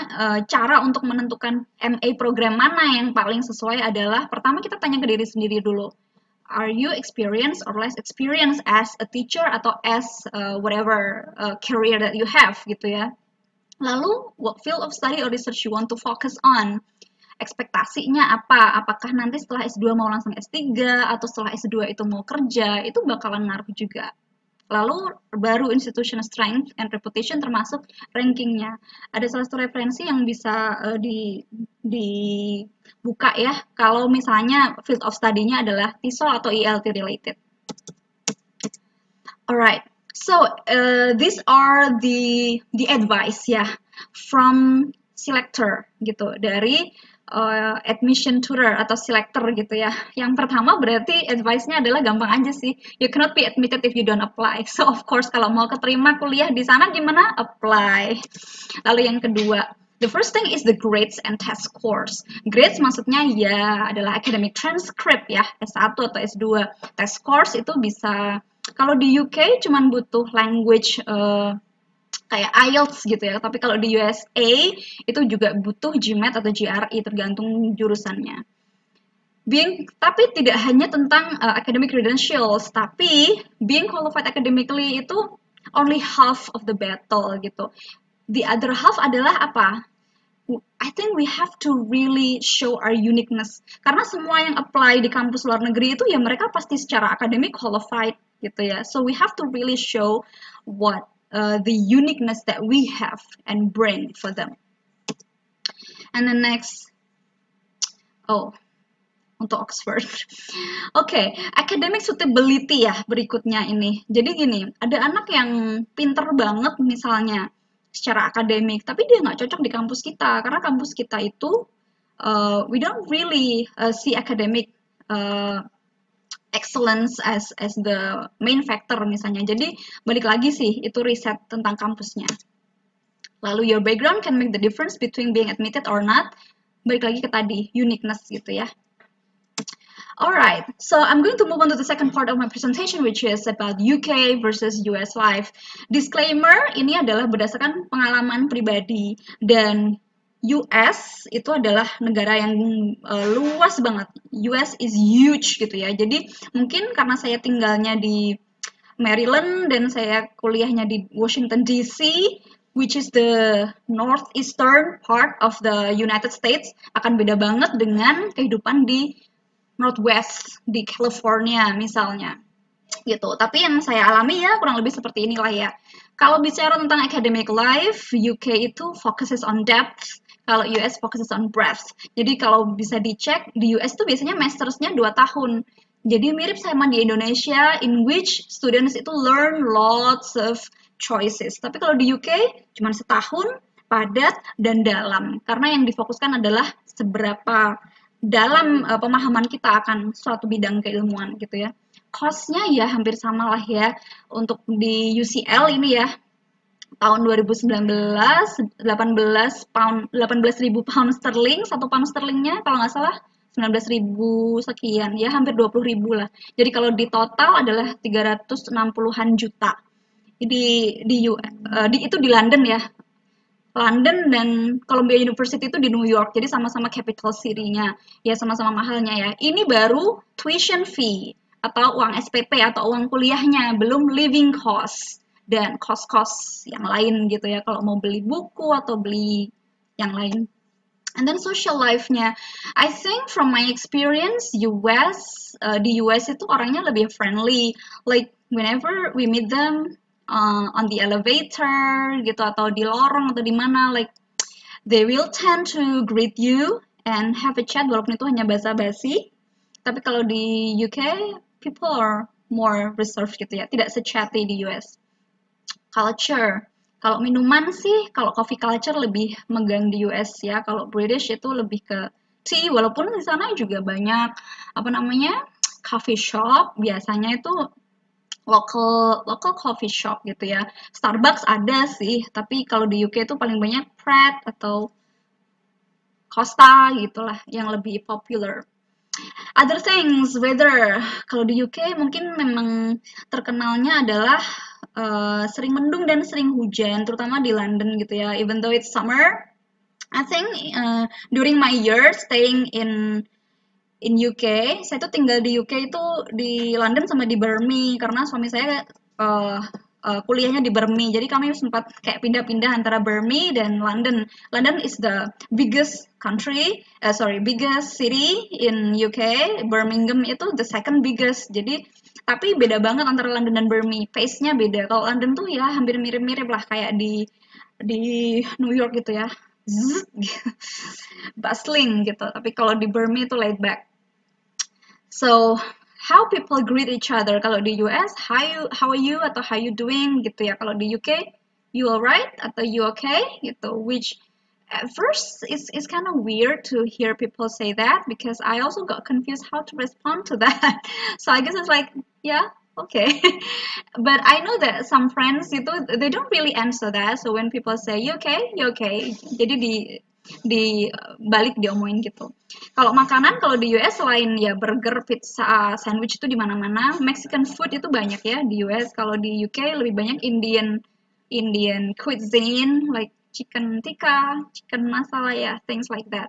cara untuk menentukan MA program mana yang paling sesuai adalah pertama kita tanya ke diri sendiri dulu. Are you experienced or less experienced as a teacher atau as whatever career that you have gitu ya. Lalu what field of study or research you want to focus on? Ekspektasinya apa? Apakah nanti setelah S2 mau langsung S3 atau setelah S2 itu mau kerja? Itu bakalan ngaruh juga. Lalu baru institution strength and reputation termasuk rankingnya. Ada salah satu referensi yang bisa dibuka ya kalau misalnya field of study-nya adalah TESOL atau ELT related. Alright, so these are the advice ya from selector gitu dari admission tutor atau selector gitu ya. Yang pertama berarti advice-nya adalah gampang aja sih. You cannot be admitted if you don't apply. So of course kalau mau keterima kuliah di sana gimana? Apply. Lalu yang kedua, The first thing is the grades and test scores. Grades maksudnya ya adalah academic transcript ya, S1 atau S2. Test scores itu bisa, kalau di UK cuman butuh language kayak IELTS gitu ya, tapi kalau di USA itu juga butuh GMAT atau GRE tergantung jurusannya. Tapi tidak hanya tentang academic credentials, tapi being qualified academically itu only half of the battle gitu. The other half adalah apa? I think we have to really show our uniqueness. Karena semua yang apply di kampus luar negeri itu ya mereka pasti secara akademik qualified gitu ya. So we have to really show what the uniqueness that we have and bring for them. And then next, untuk Oxford. Oke, academic suitability ya berikutnya ini. Jadi gini, ada anak yang pinter banget misalnya secara akademik, tapi dia nggak cocok di kampus kita karena kampus kita itu we don't really see academic excellence as the main factor misalnya. Jadi balik lagi sih itu riset tentang kampusnya. Lalu your background can make the difference between being admitted or not. Balik lagi ke tadi uniqueness gitu ya. Alright, so I'm going to move on to the second part of my presentation, which is about UK versus US life. Disclaimer, ini adalah berdasarkan pengalaman pribadi, dan US itu adalah negara yang luas banget. US is huge gitu ya. Jadi mungkin karena saya tinggalnya di Maryland dan saya kuliahnya di Washington DC, which is the northeastern part of the United States, akan beda banget dengan kehidupan di Northwest di California misalnya gitu. Tapi yang saya alami ya kurang lebih seperti inilah ya. Kalau bicara tentang academic life, UK itu focuses on depth, kalau US focuses on breadth. Jadi kalau bisa dicek, di US itu biasanya mastersnya 2 tahun. Jadi mirip sama di Indonesia, in which students itu learn lots of choices. Tapi kalau di UK cuma setahun, padat dan dalam. Karena yang difokuskan adalah seberapa dalam pemahaman kita akan suatu bidang keilmuan gitu ya. Cost-nya ya hampir sama lah ya. Untuk di UCL ini ya, tahun 2019 18.000 pound sterling, 1 pound sterlingnya kalau nggak salah 19.000 sekian, ya hampir 20.000 lah. Jadi kalau di total adalah 360-an juta. Itu di London ya. London dan Columbia University itu di New York, jadi sama-sama capital city-nya, ya sama-sama mahalnya ya. Ini baru tuition fee atau uang SPP atau uang kuliahnya, belum living cost dan cost-cost yang lain gitu ya, kalau mau beli buku atau beli yang lain. And then social life-nya, I think from my experience, di US itu orangnya lebih friendly, like whenever we meet them, on the elevator gitu atau di lorong atau di mana, like they will tend to greet you and have a chat walaupun itu hanya basa-basi. Tapi kalau di UK people are more reserved gitu ya, tidak se-chatty di US. Culture, kalau minuman sih, kalau coffee culture lebih megang di US ya. Kalau British itu lebih ke tea, walaupun di sana juga banyak coffee shop, biasanya itu local coffee shop gitu ya. Starbucks ada sih, tapi kalau di UK itu paling banyak Pret atau Costa gitulah yang lebih popular. Other things, weather. Kalau di UK mungkin memang terkenalnya adalah sering mendung dan sering hujan, terutama di London gitu ya. Even though it's summer, I think during my year staying in UK, saya tuh tinggal di UK itu di London sama di Birmingham karena suami saya kuliahnya di Birmingham. Jadi kami sempat kayak pindah-pindah antara Birmingham dan London. London is the biggest biggest city in UK. Birmingham itu the second biggest. Jadi tapi beda banget antara London dan Birmingham. Pace-nya beda. Kalau London tuh ya hampir mirip-mirip lah kayak di New York gitu ya. Bustling gitu. Tapi kalau di Birmingham itu laid back. So how people greet each other. Kalau di US, how are you atau how you doing gitu ya. Kalau di UK, you alright atau you okay gitu. Which at first is kind of weird to hear people say that because I also got confused how to respond to that. So I guess it's like, yeah, Okay. But I know that some friends itu they don't really answer that. So when people say you okay, you okay. Jadi di balik diomongin gitu. Kalau makanan kalau di US selain ya burger, pizza, sandwich itu di mana-mana. Mexican food itu banyak ya di US. Kalau di UK lebih banyak Indian cuisine like chicken tikka, chicken masala ya, things like that.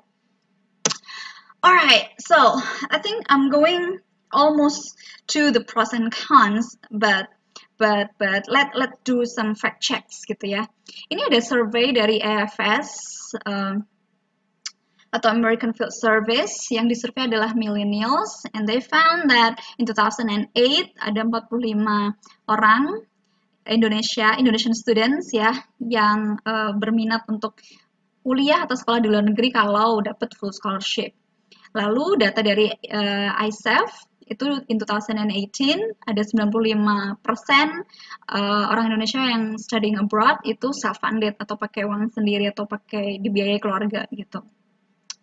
Alright, so I think I'm going almost to the pros and cons, but let's do some fact checks gitu ya. Ini ada survey dari AFS atau American Field Service yang disurvey adalah millennials, and they found that in 2008 ada 45 orang Indonesian students ya yang berminat untuk kuliah atau sekolah di luar negeri kalau dapat full scholarship. Lalu data dari ISEF itu in 2018 ada 95% orang Indonesia yang studying abroad itu self-funded atau pakai uang sendiri atau pakai dibiayai keluarga gitu.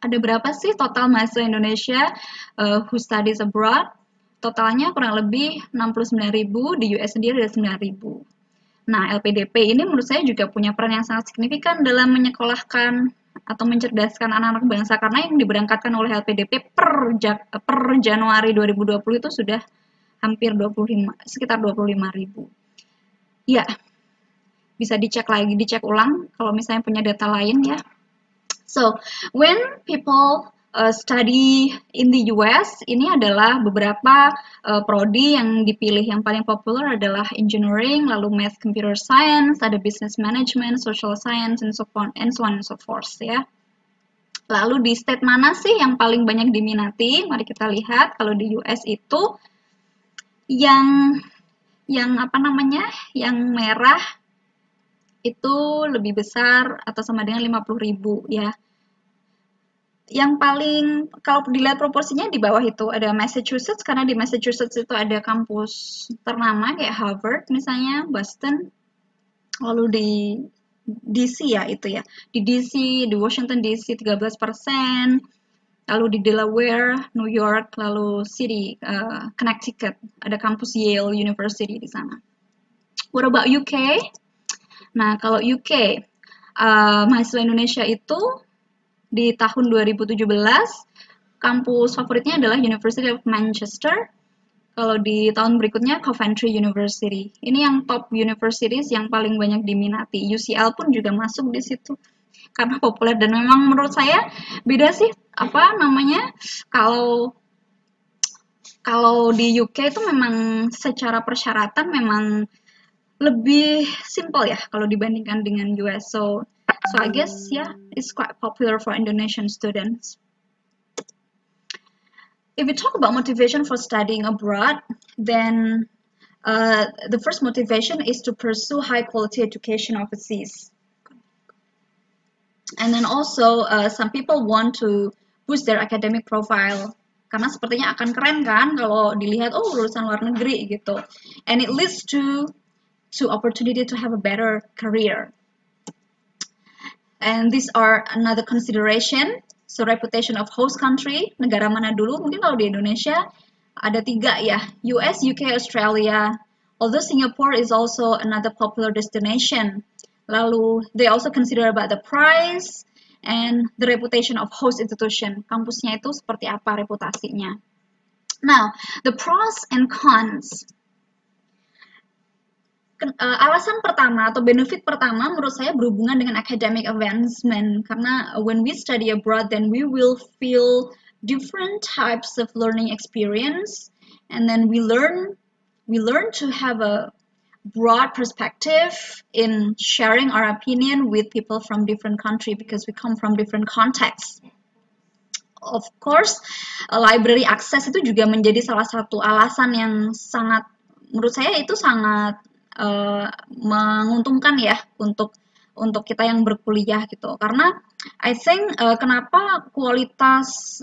Ada berapa sih total mahasiswa Indonesia who studies abroad? Totalnya kurang lebih 69.000, di US sendiri ada 9.000. Nah, LPDP ini menurut saya juga punya peran yang sangat signifikan dalam menyekolahkan atau mencerdaskan anak-anak bangsa, karena yang diberangkatkan oleh LPDP per Januari 2020 itu sudah hampir sekitar 25.000. Ya, bisa dicek ulang kalau misalnya punya data lain ya. So, when people study in the US, ini adalah beberapa prodi yang dipilih. Yang paling populer adalah engineering, lalu math, computer science, ada business management, social science, and so on and so forth ya. Lalu di state mana sih yang paling banyak diminati? Mari kita lihat. Kalau di US itu yang apa namanya? Yang merah itu lebih besar atau sama dengan 50.000 ya. Yang paling, kalau dilihat proporsinya di bawah itu ada Massachusetts, karena di Massachusetts itu ada kampus ternama kayak Harvard misalnya, Boston. Lalu di DC ya itu ya, di DC, di Washington DC 13%, lalu di Delaware, New York, lalu City, Connecticut, ada kampus Yale University di sana. What about UK? Nah, kalau UK, mahasiswa Indonesia itu di tahun 2017, kampus favoritnya adalah University of Manchester. Kalau di tahun berikutnya Coventry University. Ini yang top universities yang paling banyak diminati. UCL pun juga masuk di situ karena populer, dan memang menurut saya beda sih apa namanya, kalau di UK itu memang secara persyaratan memang lebih simple ya kalau dibandingkan dengan US. So I guess yeah, it's quite popular for Indonesian students. If we talk about motivation for studying abroad, then the first motivation is to pursue high quality education overseas. And then also some people want to boost their academic profile, karena sepertinya akan keren kan kalau dilihat lulusan luar negeri gitu. And it leads to opportunity to have a better career. And these are another consideration. So reputation of host country, negara mana dulu? Mungkin kalau di Indonesia ada 3 ya, US, UK, Australia. Although Singapore is also another popular destination. Lalu they also consider about the price and the reputation of host institution. Kampusnya itu seperti apa reputasinya. Now, the pros and cons. Alasan pertama atau benefit pertama menurut saya berhubungan dengan academic advancement, karena when we study abroad then we will feel different types of learning experience, and then we learn to have a broad perspective in sharing our opinion with people from different country because we come from different contexts. Of course, library access itu juga menjadi salah satu alasan yang sangat, menurut saya itu sangat menguntungkan ya untuk kita yang berkuliah gitu, karena I think kenapa kualitas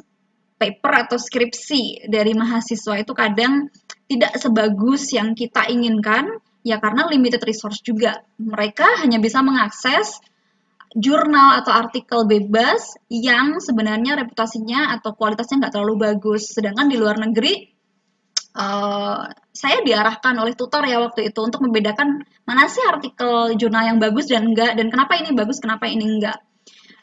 paper atau skripsi dari mahasiswa itu kadang tidak sebagus yang kita inginkan ya, karena limited resource juga. Mereka hanya bisa mengakses jurnal atau artikel bebas yang sebenarnya reputasinya atau kualitasnya nggak terlalu bagus, sedangkan di luar negeri saya diarahkan oleh tutor ya waktu itu untuk membedakan mana sih artikel jurnal yang bagus dan enggak, dan kenapa ini bagus, kenapa ini enggak.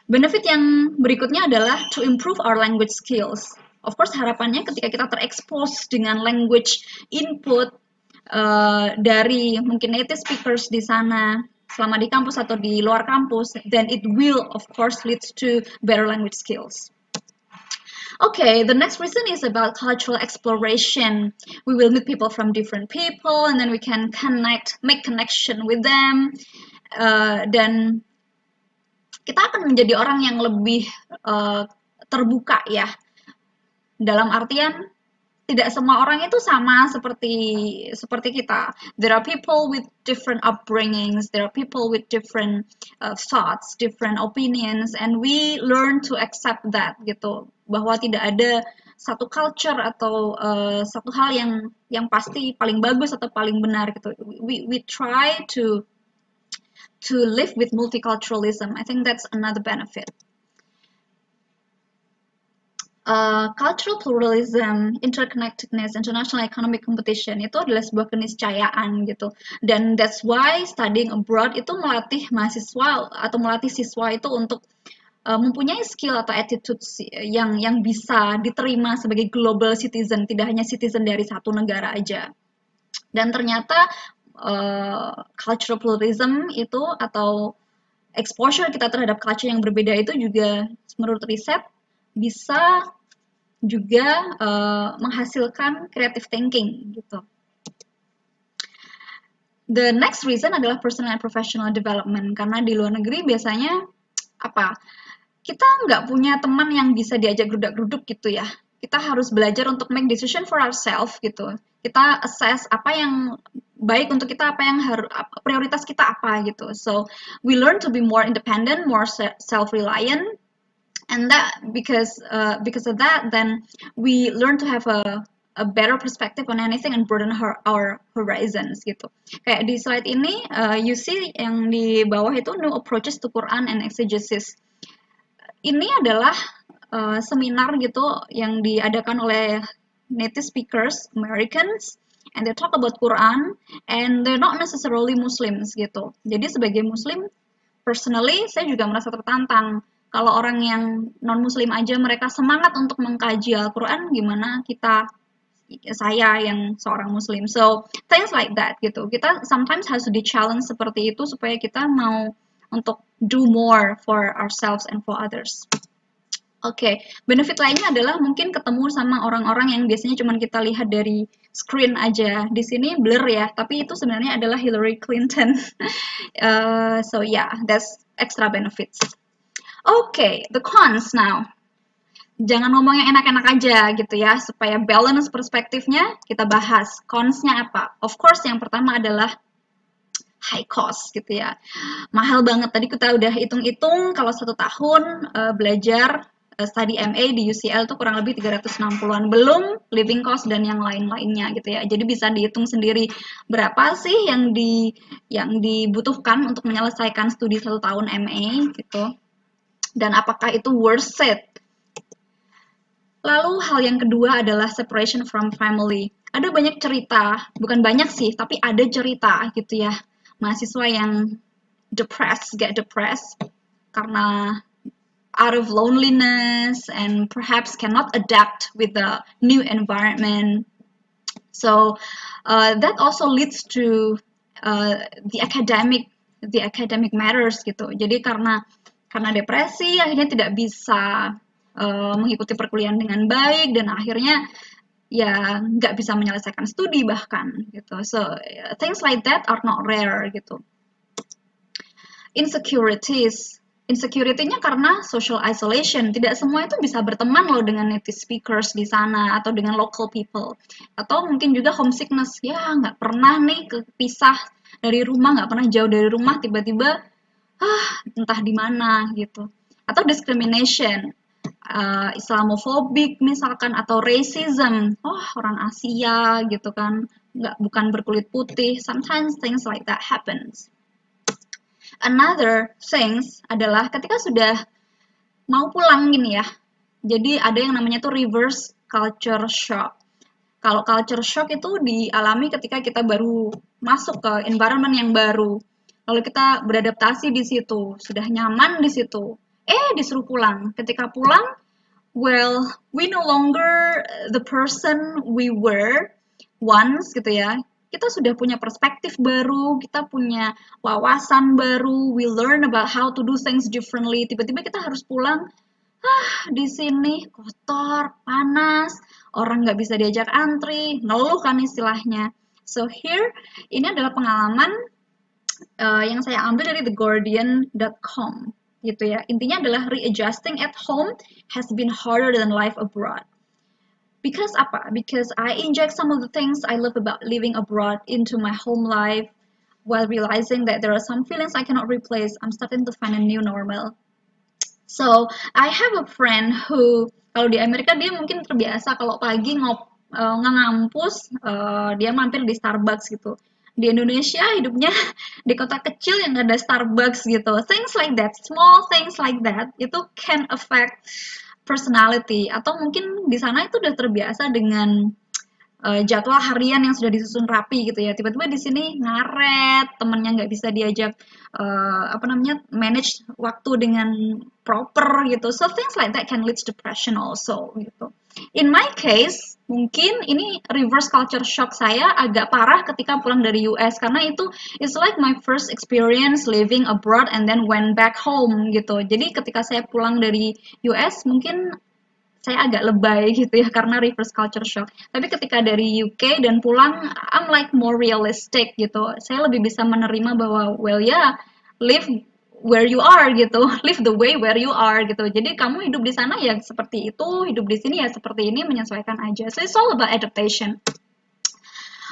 Benefit yang berikutnya adalah to improve our language skills. Of course, harapannya ketika kita terekspos dengan language input dari mungkin native speakers di sana selama di kampus atau di luar kampus, then it will of course leads to better language skills. Okay, the next reason is about cultural exploration. We will meet people from different people, and then we can make connection with them. Dan kita akan menjadi orang yang lebih terbuka ya. Dalam artian tidak semua orang itu sama seperti kita. There are people with different upbringings, there are people with different thoughts, different opinions, and we learn to accept that gitu. Bahwa tidak ada satu culture atau satu hal yang pasti paling bagus atau paling benar gitu. We try to live with multiculturalism. I think that's another benefit. Cultural pluralism, interconnectedness, international economic competition itu adalah sebuah keniscayaan gitu. Dan that's why studying abroad itu melatih mahasiswa atau melatih siswa itu untuk mempunyai skill atau attitude yang bisa diterima sebagai global citizen, tidak hanya citizen dari satu negara aja. Dan ternyata cultural pluralism itu atau exposure kita terhadap culture yang berbeda itu juga menurut riset bisa juga menghasilkan creative thinking gitu. The next reason adalah personal and professional development, karena di luar negeri biasanya kita nggak punya teman yang bisa diajak gerudak-geruduk gitu ya. Kita harus belajar untuk make decision for ourselves gitu. Kita assess apa yang baik untuk kita, apa yang prioritas kita apa gitu. So we learn to be more independent, more self-reliant. And that because of that, then we learn to have a better perspective on anything and broaden our horizons gitu. Kayak di slide ini, you see yang di bawah itu new approaches to Quran and exegesis. Ini adalah seminar gitu yang diadakan oleh native speakers Americans, and they talk about Quran, and they're not necessarily Muslims gitu. Jadi sebagai Muslim, personally saya juga merasa tertantang. Kalau orang yang non-muslim aja mereka semangat untuk mengkaji Al-Quran, gimana saya yang seorang muslim. So, things like that gitu. Kita sometimes harus di-challenge seperti itu supaya kita mau untuk do more for ourselves and for others. Oke, benefit lainnya adalah mungkin ketemu sama orang-orang yang biasanya cuma kita lihat dari screen aja. Di sini blur ya, tapi itu sebenarnya adalah Hillary Clinton. So yeah, that's extra benefits. Okay, the cons now. Jangan ngomong yang enak-enak aja gitu ya, supaya balance perspektifnya kita bahas. Cons-nya apa? Of course, yang pertama adalah high cost gitu ya. Mahal banget, tadi kita udah hitung-hitung kalau 1 tahun belajar study MA di UCL itu kurang lebih 360-an, belum living cost dan yang lain-lainnya gitu ya. Jadi bisa dihitung sendiri berapa sih yang dibutuhkan untuk menyelesaikan studi 1 tahun MA gitu. Dan apakah itu worth it? Lalu hal yang kedua adalah separation from family. Ada banyak cerita, bukan banyak sih, tapi ada cerita gitu ya. Mahasiswa yang get depressed karena out of loneliness and perhaps cannot adapt with the new environment. So that also leads to the academic matters gitu. Jadi karena depresi akhirnya tidak bisa mengikuti perkuliahan dengan baik dan akhirnya ya nggak bisa menyelesaikan studi bahkan gitu. So things like that are not rare gitu. Insecurity-nya karena social isolation. Tidak semua itu bisa berteman loh dengan native speakers di sana atau dengan local people. Atau mungkin juga homesickness. Ya nggak pernah nih kepisah dari rumah, nggak pernah jauh dari rumah, tiba-tiba entah di mana gitu. Atau discrimination, Islamophobic misalkan, atau racism, orang Asia gitu kan, bukan berkulit putih. Sometimes things like that happens. Another things adalah ketika sudah mau pulang gini ya, jadi ada yang namanya tuh reverse culture shock. Kalau culture shock itu dialami ketika kita baru masuk ke environment yang baru. Lalu kita beradaptasi di situ, sudah nyaman di situ. Disuruh pulang. Ketika pulang, well, we no longer the person we were once gitu ya. Kita sudah punya perspektif baru, kita punya wawasan baru, we learn about how to do things differently. Tiba-tiba kita harus pulang, di sini kotor, panas, orang nggak bisa diajak antri, ngeluh kan istilahnya. So here, ini adalah pengalaman yang saya ambil dari theguardian.com gitu ya. Intinya adalah readjusting at home has been harder than life abroad. Because apa? Because I inject some of the things I love about living abroad into my home life while realizing that there are some feelings I cannot replace. I'm starting to find a new normal. So I have a friend who kalau di Amerika dia mungkin terbiasa kalau pagi ngampus dia mampir di Starbucks gitu. Di Indonesia hidupnya di kota kecil yang nggak ada Starbucks gitu. Things like that, small things like that itu can affect personality, atau mungkin di sana itu udah terbiasa dengan jadwal harian yang sudah disusun rapi gitu ya. Tiba-tiba di sini ngaret, temennya nggak bisa diajak manage waktu dengan proper gitu. So things like that can lead to depression also gitu. In my case, mungkin ini reverse culture shock saya agak parah ketika pulang dari US, karena itu it's like my first experience living abroad and then went back home gitu. Jadi ketika saya pulang dari US mungkin saya agak lebay gitu ya karena reverse culture shock. Tapi ketika dari UK dan pulang, I'm like more realistic gitu. Saya lebih bisa menerima bahwa well ya, live where you are gitu, live the way where you are gitu. Jadi kamu hidup di sana ya seperti itu, hidup di sini ya seperti ini, menyesuaikan aja. So it's all about adaptation.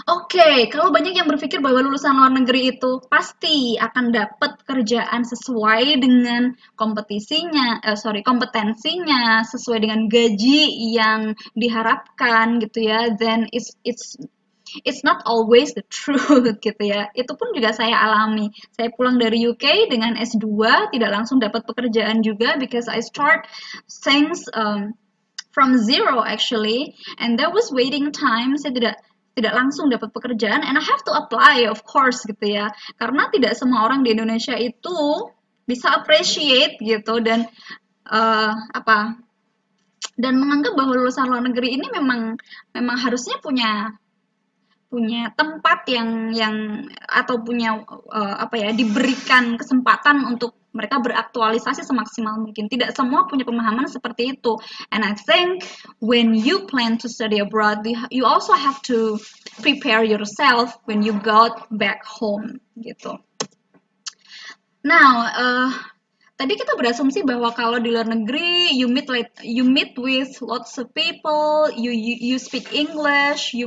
Oke, kalau banyak yang berpikir bahwa lulusan luar negeri itu pasti akan dapat kerjaan sesuai dengan kompetensinya, sesuai dengan gaji yang diharapkan gitu ya, then it's not always the truth gitu ya. Itu pun juga saya alami. Saya pulang dari UK dengan S2, tidak langsung dapat pekerjaan juga because I start things from zero actually, and there was waiting time. Saya tidak langsung dapat pekerjaan, and I have to apply of course gitu ya, karena tidak semua orang di Indonesia itu bisa appreciate gitu dan dan menganggap bahwa lulusan luar negeri ini memang harusnya punya tempat yang atau punya diberikan kesempatan untuk mereka beraktualisasi semaksimal mungkin. Tidak semua punya pemahaman seperti itu. And I think when you plan to study abroad, you also have to prepare yourself when you got back home gitu. Now, tadi kita berasumsi bahwa kalau di luar negeri you meet with lots of people, you speak English, you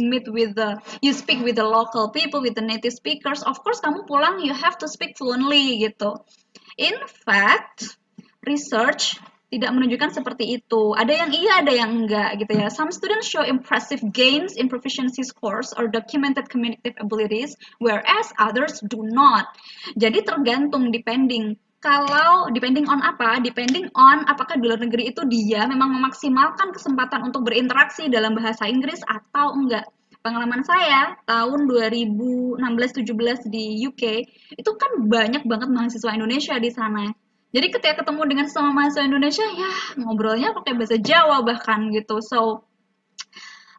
speak with the local people, with the native speakers. Of course kamu pulang you have to speak fluently gitu. In fact, research tidak menunjukkan seperti itu. Ada yang iya, ada yang enggak gitu ya. Some students show impressive gains in proficiency scores or documented communicative abilities, whereas others do not. Jadi tergantung, depending on apa? Depending on apakah di luar negeri itu dia memang memaksimalkan kesempatan untuk berinteraksi dalam bahasa Inggris atau enggak. Pengalaman saya tahun 2016-17 di UK itu kan banyak banget mahasiswa Indonesia di sana. Jadi ketika ketemu dengan sesama mahasiswa Indonesia ya ngobrolnya pakai bahasa Jawa bahkan gitu. So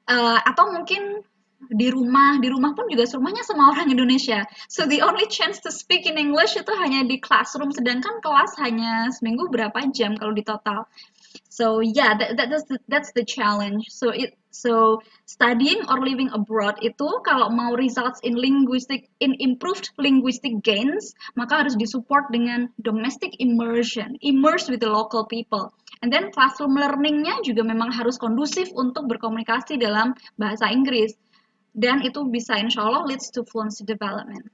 atau mungkin di rumah pun juga rumahnya sama orang Indonesia. So the only chance to speak in English itu hanya di classroom, sedangkan kelas hanya seminggu berapa jam kalau di total. So yeah, that's the challenge. So studying or living abroad itu kalau mau results in improved linguistic gains, maka harus disupport dengan domestic immersion, immerse with the local people. And then classroom learningnya juga memang harus kondusif untuk berkomunikasi dalam bahasa Inggris. Dan itu bisa insya Allah leads to fluency development.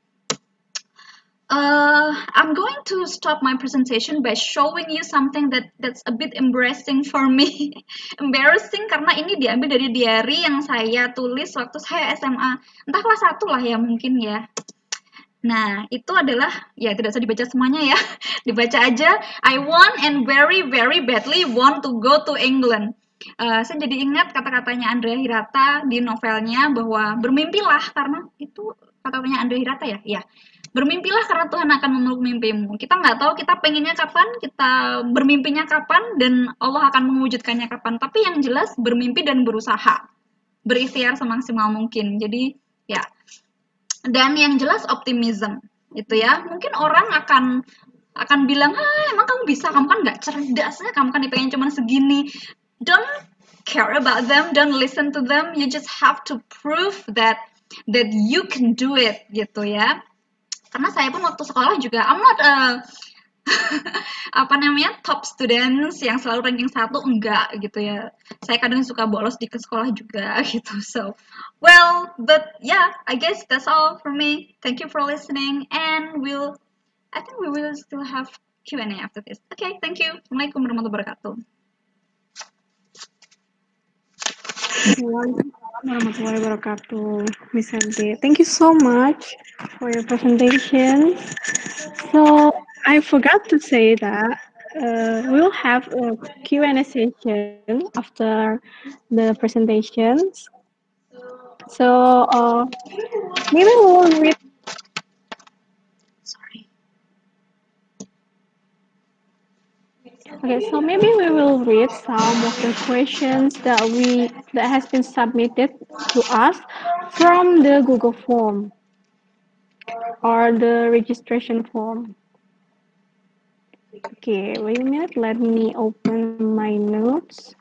I'm going to stop my presentation by showing you something that's a bit embarrassing for me. Embarrassing karena ini diambil dari diary yang saya tulis waktu saya SMA. Entah kelas 1 lah ya mungkin ya. Nah, itu adalah, ya tidak usah dibaca semuanya ya. Dibaca aja. I want and very, very badly want to go to England. Saya jadi ingat kata-katanya Andrea Hirata di novelnya bahwa bermimpilah karena itu kata-katanya Andrea Hirata ya, ya. Bermimpilah karena Tuhan akan memeluk mimpimu. Kita nggak tahu kita pengennya kapan, kita bermimpinya kapan, dan Allah akan mewujudkannya kapan. Tapi yang jelas bermimpi dan berusaha, berikhtiar semaksimal mungkin. Jadi ya, dan yang jelas optimism itu ya. Mungkin orang akan bilang, emang kamu bisa, kamu kan nggak cerdas ya, kamu kan pengen cuman segini. Don't care about them, don't listen to them, you just have to prove that you can do it gitu ya. Karena saya pun waktu sekolah juga I'm not apa namanya top students yang selalu ranking 1, enggak gitu ya. Saya kadang suka bolos di ke sekolah juga gitu. So well, but yeah, I guess that's all for me. Thank you for listening, and I think we will still have Q&A after this. Okay, thank you. Assalamualaikum warahmatullahi wabarakatuh. Waalaikumsalam warahmatullahi wabarakatuh, Miss Santi. Thank you so much for your presentation. So I forgot to say that we'll have a Q&A session after the presentations. So maybe we'll read. Sorry. Okay, so maybe we will read some of the questions that has been submitted to us from the Google form or the registration form. Okay, wait a minute. Let me open my notes.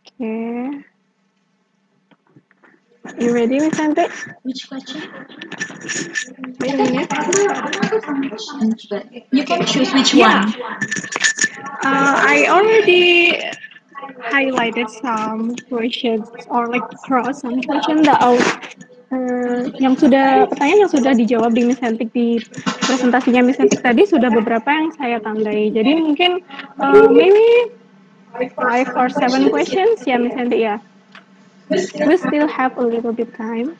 Okay. You ready, Miss Santi? Which question? Wait a minute. But you can choose which Yeah. one. I already highlighted some questions or like cross some question that pertanyaan yang sudah dijawab di Miss Santik di presentasinya Miss Santik tadi sudah beberapa yang saya tandai. Jadi mungkin maybe 5 or 7 questions ya Miss Santik ya. We still have a little bit time.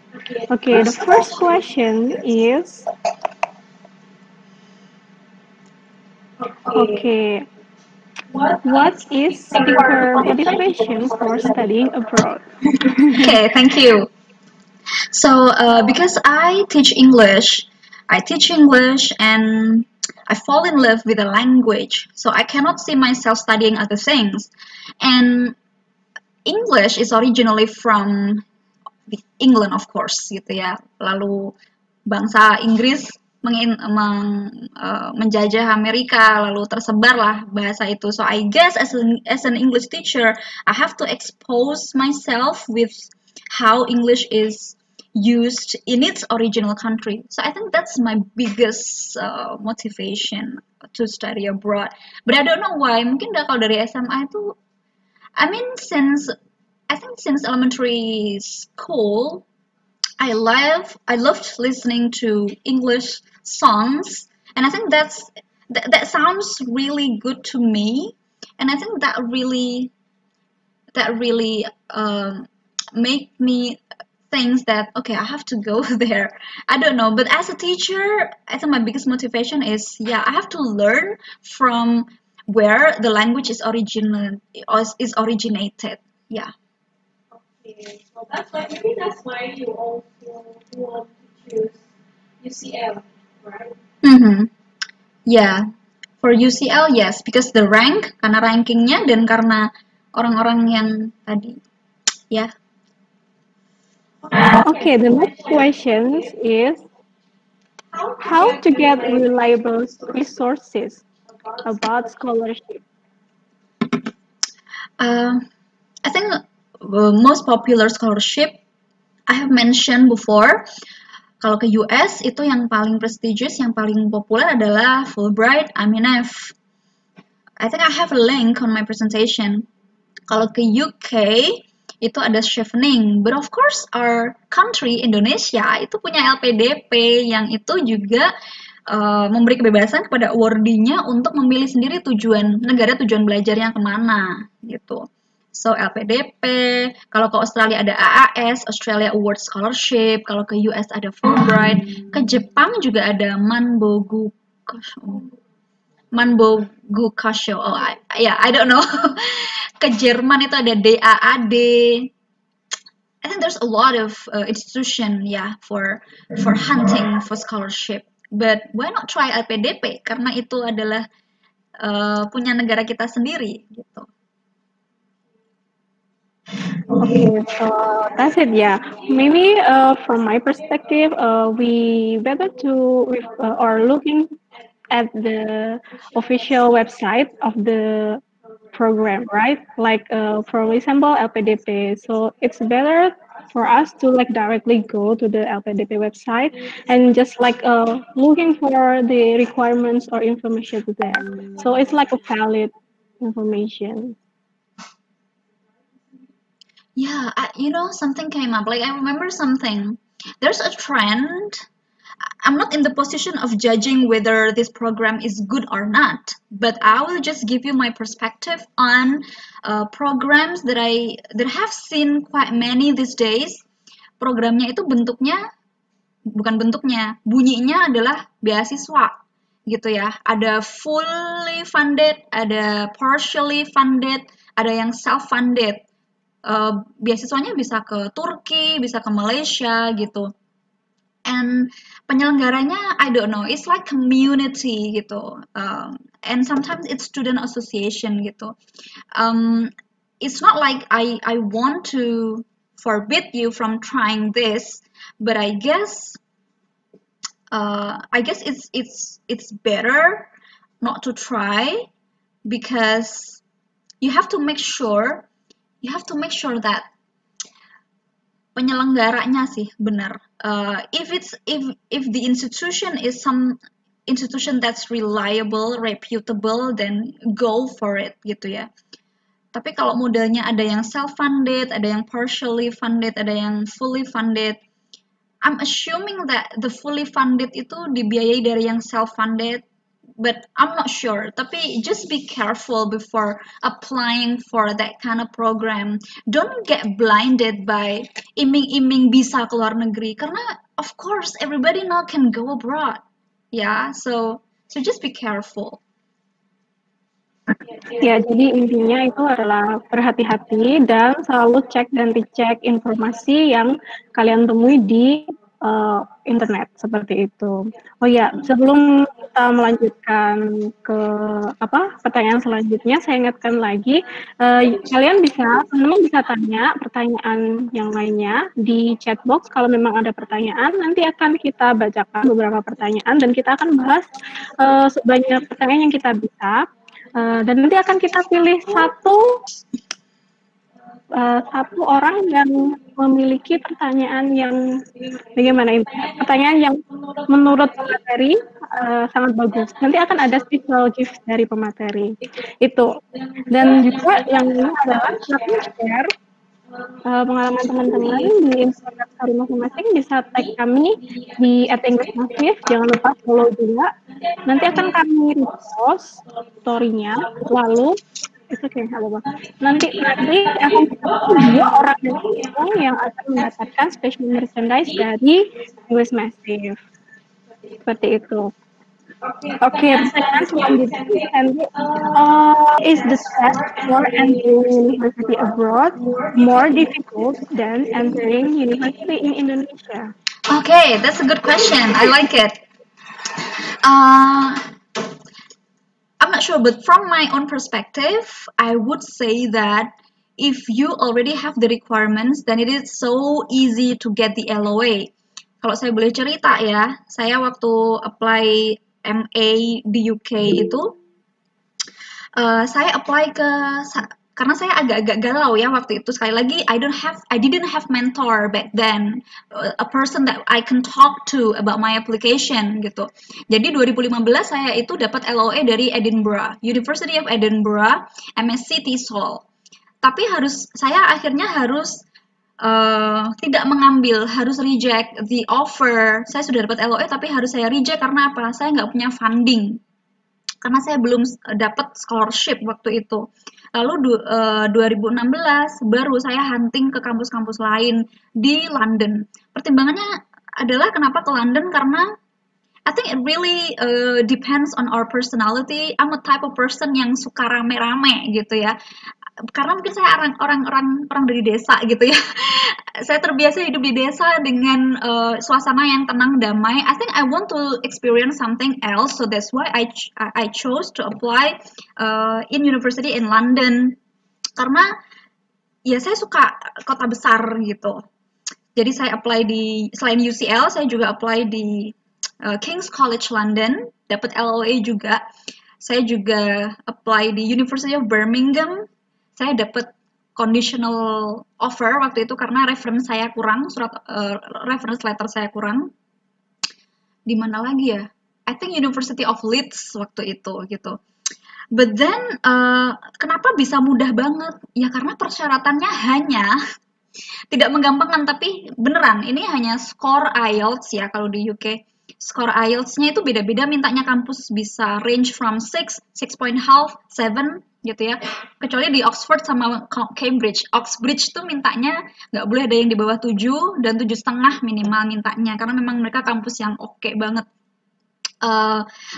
Okay, the first question is okay. What is your motivation for studying abroad? Okay, thank you. So, because I teach English and I fall in love with the language. So I cannot see myself studying other things. And English is originally from England, of course, gitu ya. Lalu bangsa Inggris menjajah Amerika, lalu tersebarlah bahasa itu. So I guess as an English teacher, I have to expose myself with how English is used in its original country. So I think that's my biggest motivation to study abroad. But I don't know why. Mungkin kalau dari SMA itu, I mean since elementary school, I loved listening to English songs, and I think that sounds really good to me, and I think that really make me think that okay, I have to go there. I don't know, but as a teacher, I think my biggest motivation is I have to learn from where the language is originated. Yeah. Okay, so that's why you also want to choose UCL, right? Yeah, for UCL yes, because the rank, karena rankingnya dan karena orang-orang yang tadi, ya. Okay, the next question is how to get reliable resources about scholarship. I think the most popular scholarship I have mentioned before. Kalau ke US itu yang paling prestigious, yang paling populer adalah Fulbright, IMNF. I think I have a link on my presentation. Kalau ke UK itu ada Chevening, but of course our country Indonesia itu punya LPDP yang itu juga memberi kebebasan kepada awardee-nya untuk memilih sendiri negara tujuan belajarnya kemana gitu. So LPDP, kalau ke Australia ada AAS, Australia Award Scholarship, kalau ke US ada Fulbright, ke Jepang juga ada Manbogu Manbogukasho. Oh, I don't know. Ke Jerman itu ada DAAD. I think there's a lot of institution for hunting for scholarship. But why not try LPDP? Karena itu adalah punya negara kita sendiri gitu. Okay, so that's it. Yeah, maybe from my perspective, we better to or looking at the official website of the program, right? Like for example, LPDP. So it's better for us to like directly go to the LPDP website and just like looking for the requirements or information there. So it's like a valid information. Yeah, something came up. Like I remember something. There's a trend. I'm not in the position of judging whether this program is good or not, but I will just give you my perspective on programs that I have seen quite many these days. Programnya itu bunyinya adalah beasiswa gitu ya. Ada fully funded, ada partially funded, ada yang self funded. Beasiswanya bisa ke Turki, bisa ke Malaysia gitu. And penyelenggaranya, I don't know, it's like community gitu. And sometimes it's student association gitu. It's not like I want to forbid you from trying this, but I guess it's better not to try, because you have to make sure that penyelenggaranya sih benar. If the institution is some institution that's reliable, reputable, then go for it gitu ya. Tapi kalau modelnya ada yang self-funded, ada yang partially funded, ada yang fully funded, I'm assuming that the fully funded itu dibiayai dari yang self-funded, but I'm not sure. Tapi just be careful before applying for that kind of program. Don't get blinded by iming-iming bisa ke luar negeri, karena of course everybody now can go abroad. Yeah, so just be careful. Ya, jadi intinya itu adalah berhati-hati dan selalu cek dan dicek informasi yang kalian temui di internet seperti itu. Oh ya, sebelum kita melanjutkan ke pertanyaan selanjutnya, saya ingatkan lagi kalian teman-teman bisa tanya pertanyaan yang lainnya di chat box. Kalau memang ada pertanyaan, nanti akan kita bacakan beberapa pertanyaan dan kita akan bahas sebanyak pertanyaan yang kita bisa. Dan nanti akan kita pilih satu orang yang memiliki pertanyaan yang bagaimana itu? Pertanyaan yang menurut pemateri sangat bagus. Nanti akan ada special gift dari pemateri itu. Dan juga yang ini adalah silahkan share pengalaman teman-teman di Instagram story masing-masing, bisa tag kami di @englishmasif. Jangan lupa follow juga. Nanti akan kami repost story-nya, lalu nanti akan kita 2 orang yang akan mendapatkan special merchandise dari English Massive. Seperti itu. Okay, pertanyaan selanjutnya, is the test for entering university abroad more difficult than entering university in Indonesia? Okay, that's a good question. I like it. I'm not sure, but from my own perspective, I would say that if you already have the requirements, then it is so easy to get the LOA. Kalau saya boleh cerita ya, saya waktu apply MA di UK itu, saya apply karena saya agak-agak galau ya waktu itu. Sekali lagi, I didn't have mentor back then, a person that I can talk to about my application gitu. Jadi 2015 saya itu dapat LOA dari Edinburgh, University of Edinburgh, MSc TESOL. Tapi saya akhirnya harus tidak mengambil, harus reject the offer. Saya sudah dapat LOA tapi harus saya reject karena apa? Saya nggak punya funding. Karena saya belum dapat scholarship waktu itu. Lalu 2016 baru saya hunting ke kampus-kampus lain di London. Pertimbangannya adalah kenapa ke London, karena I think it really depends on our personality. I'm a type of person yang suka rame-rame gitu ya. Karena mungkin saya orang dari desa gitu ya. Saya terbiasa hidup di desa dengan suasana yang tenang damai. I think I want to experience something else, so that's why I chose to apply in university in London. Karena ya saya suka kota besar gitu. Jadi saya apply di selain UCL, saya juga apply di King's College London, dapat LOA juga. Saya juga apply di University of Birmingham. Saya dapat conditional offer waktu itu karena reference saya kurang, reference letter saya kurang. Di mana lagi ya? I think University of Leeds waktu itu gitu. But then kenapa bisa mudah banget? Ya karena persyaratannya hanya tidak menggampangkan, tapi beneran ini hanya skor IELTS ya kalau di UK. Skor IELTS-nya itu beda-beda, mintanya kampus bisa range from 6, 6.5, 7 gitu ya. Kecuali di Oxford sama Cambridge. Oxbridge tuh mintanya nggak boleh ada yang di bawah 7 dan 7,5 minimal mintanya, karena memang mereka kampus yang oke banget.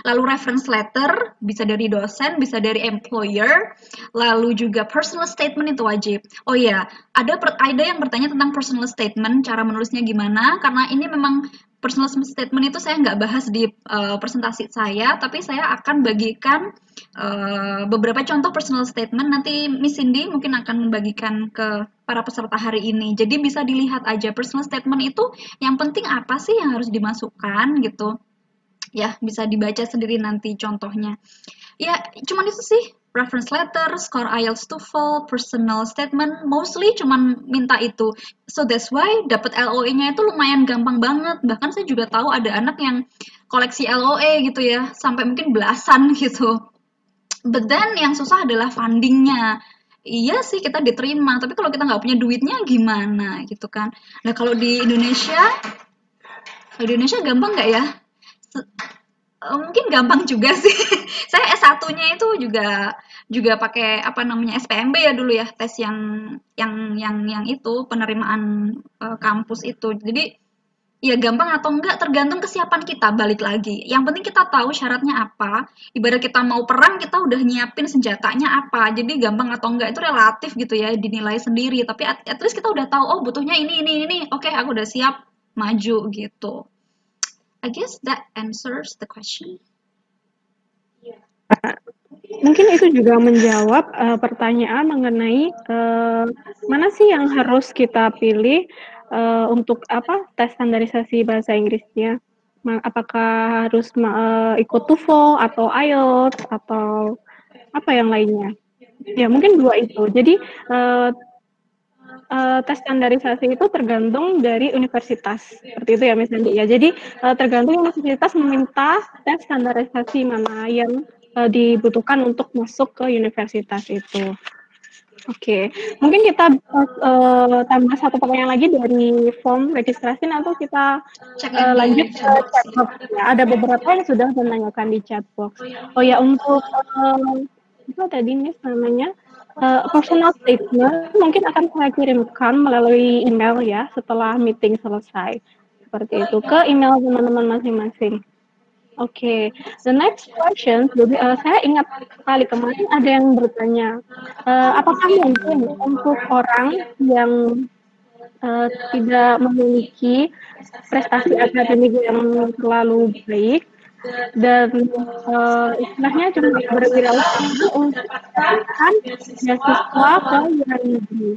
Lalu reference letter bisa dari dosen, bisa dari employer, lalu juga personal statement itu wajib. Oh ya, ada yang bertanya tentang personal statement, cara menulisnya gimana, karena ini memang personal statement itu saya nggak bahas di presentasi saya, tapi saya akan bagikan beberapa contoh personal statement, nanti Miss Cindy mungkin akan membagikan ke para peserta hari ini. Jadi bisa dilihat aja personal statement itu yang penting apa sih yang harus dimasukkan gitu. Ya, bisa dibaca sendiri nanti contohnya. Ya, cuman itu sih. Reference letter, score IELTS TOEFL, personal statement, mostly cuman minta itu. So that's why dapat LOA-nya itu lumayan gampang banget. Bahkan saya juga tahu ada anak yang koleksi LOA gitu ya, sampai mungkin belasan gitu. But then yang susah adalah fundingnya. Iya sih kita diterima, tapi kalau kita nggak punya duitnya gimana gitu kan. Nah kalau di Indonesia gampang nggak ya? Mungkin gampang juga sih. Saya S1-nya itu juga pakai apa namanya SPMB ya dulu ya, tes yang itu penerimaan kampus itu. Jadi ya gampang atau enggak tergantung kesiapan kita, balik lagi. Yang penting kita tahu syaratnya apa. Ibarat kita mau perang, kita udah nyiapin senjatanya apa. Jadi gampang atau enggak itu relatif gitu ya, dinilai sendiri. Tapi at least kita udah tahu, oh butuhnya ini. Oke, aku udah siap maju gitu. I guess that answers the question. Mungkin itu juga menjawab pertanyaan mengenai mana sih yang harus kita pilih untuk tes standarisasi bahasa Inggrisnya. Apakah harus ikut TOEFL atau IELTS atau apa yang lainnya? Ya mungkin dua itu. Jadi tes standarisasi itu tergantung dari universitas, seperti itu ya Miss Nanti ya. Jadi tergantung universitas meminta tes standarisasi mana yang dibutuhkan untuk masuk ke universitas itu. Oke, mungkin kita tambah satu pertanyaan lagi dari form registrasi, atau kita lanjut ke chatbox. Ya, ada beberapa yang sudah menanyakan di chatbox. Oh ya, untuk apa tadi Miss namanya? Personal statement mungkin akan saya kirimkan melalui email ya setelah meeting selesai, seperti itu ke email teman-teman masing-masing. Oke, the next question. Jadi saya ingat sekali kemarin ada yang bertanya, apakah mungkin untuk orang yang tidak memiliki prestasi akademik yang terlalu baik dan istilahnya cuma berwirausaha untuk mendapatkan beasiswa ke luar negeri.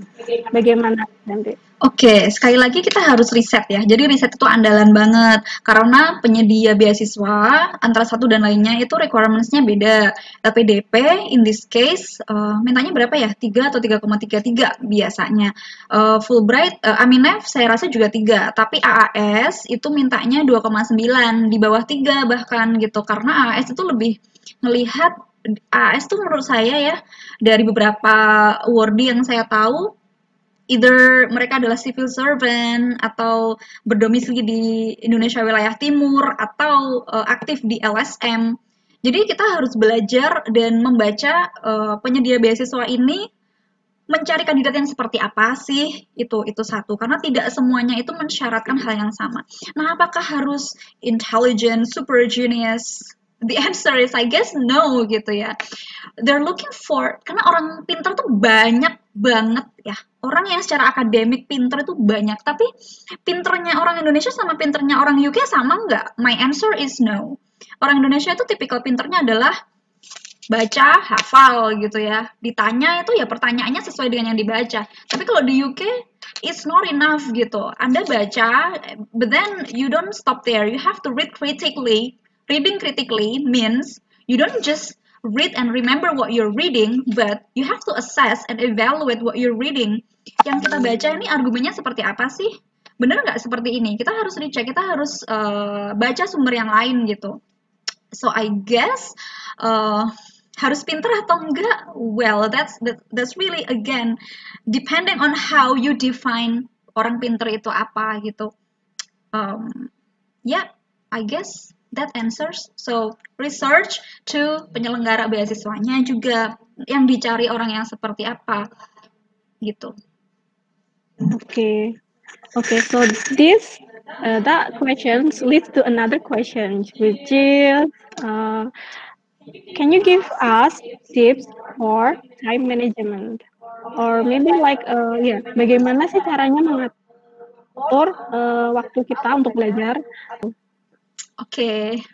Bagaimana nanti? Oke, sekali lagi kita harus riset ya. Jadi riset itu andalan banget. Karena penyedia beasiswa antara satu dan lainnya itu requirements-nya beda. LPDP in this case mintanya berapa ya? 3 atau 3,33 biasanya. Fulbright, Aminef saya rasa juga 3. Tapi AAS itu mintanya 2,9. Di bawah 3 bahkan gitu. Karena AAS itu lebih melihat, AAS itu menurut saya ya, dari beberapa awardee yang saya tahu, either mereka adalah civil servant atau berdomisili di Indonesia wilayah timur atau aktif di LSM. Jadi kita harus belajar dan membaca penyedia beasiswa ini mencari kandidat yang seperti apa sih? Itu satu, karena tidak semuanya itu mensyaratkan hal yang sama. Nah, apakah harus intelligent, super genius? The answer is I guess no gitu ya. They're looking for, karena orang pintar tuh banyak banget ya. Orang yang secara akademik pintar itu banyak, tapi pinternya orang Indonesia sama pinternya orang UK sama nggak? My answer is no. Orang Indonesia itu tipikal pinternya adalah baca, hafal gitu ya. Ditanya itu ya pertanyaannya sesuai dengan yang dibaca. Tapi kalau di UK, it's not enough gitu. Anda baca, but then you don't stop there. You have to read critically. Reading critically means you don't just read and remember what you're reading, but you have to assess and evaluate what you're reading. Yang kita baca ini argumennya seperti apa sih? Bener nggak seperti ini? Kita harus recheck, kita harus baca sumber yang lain gitu. So I guess harus pinter atau enggak? Well, that's really again depending on how you define orang pinter itu apa gitu. Yeah, I guess that answers. So research to penyelenggara beasiswanya juga yang dicari orang yang seperti apa gitu. Okay. Okay, so this that question leads to another question, which is, can you give us tips for time management, or maybe like, bagaimana sih caranya mengatur waktu kita untuk belajar? Oke,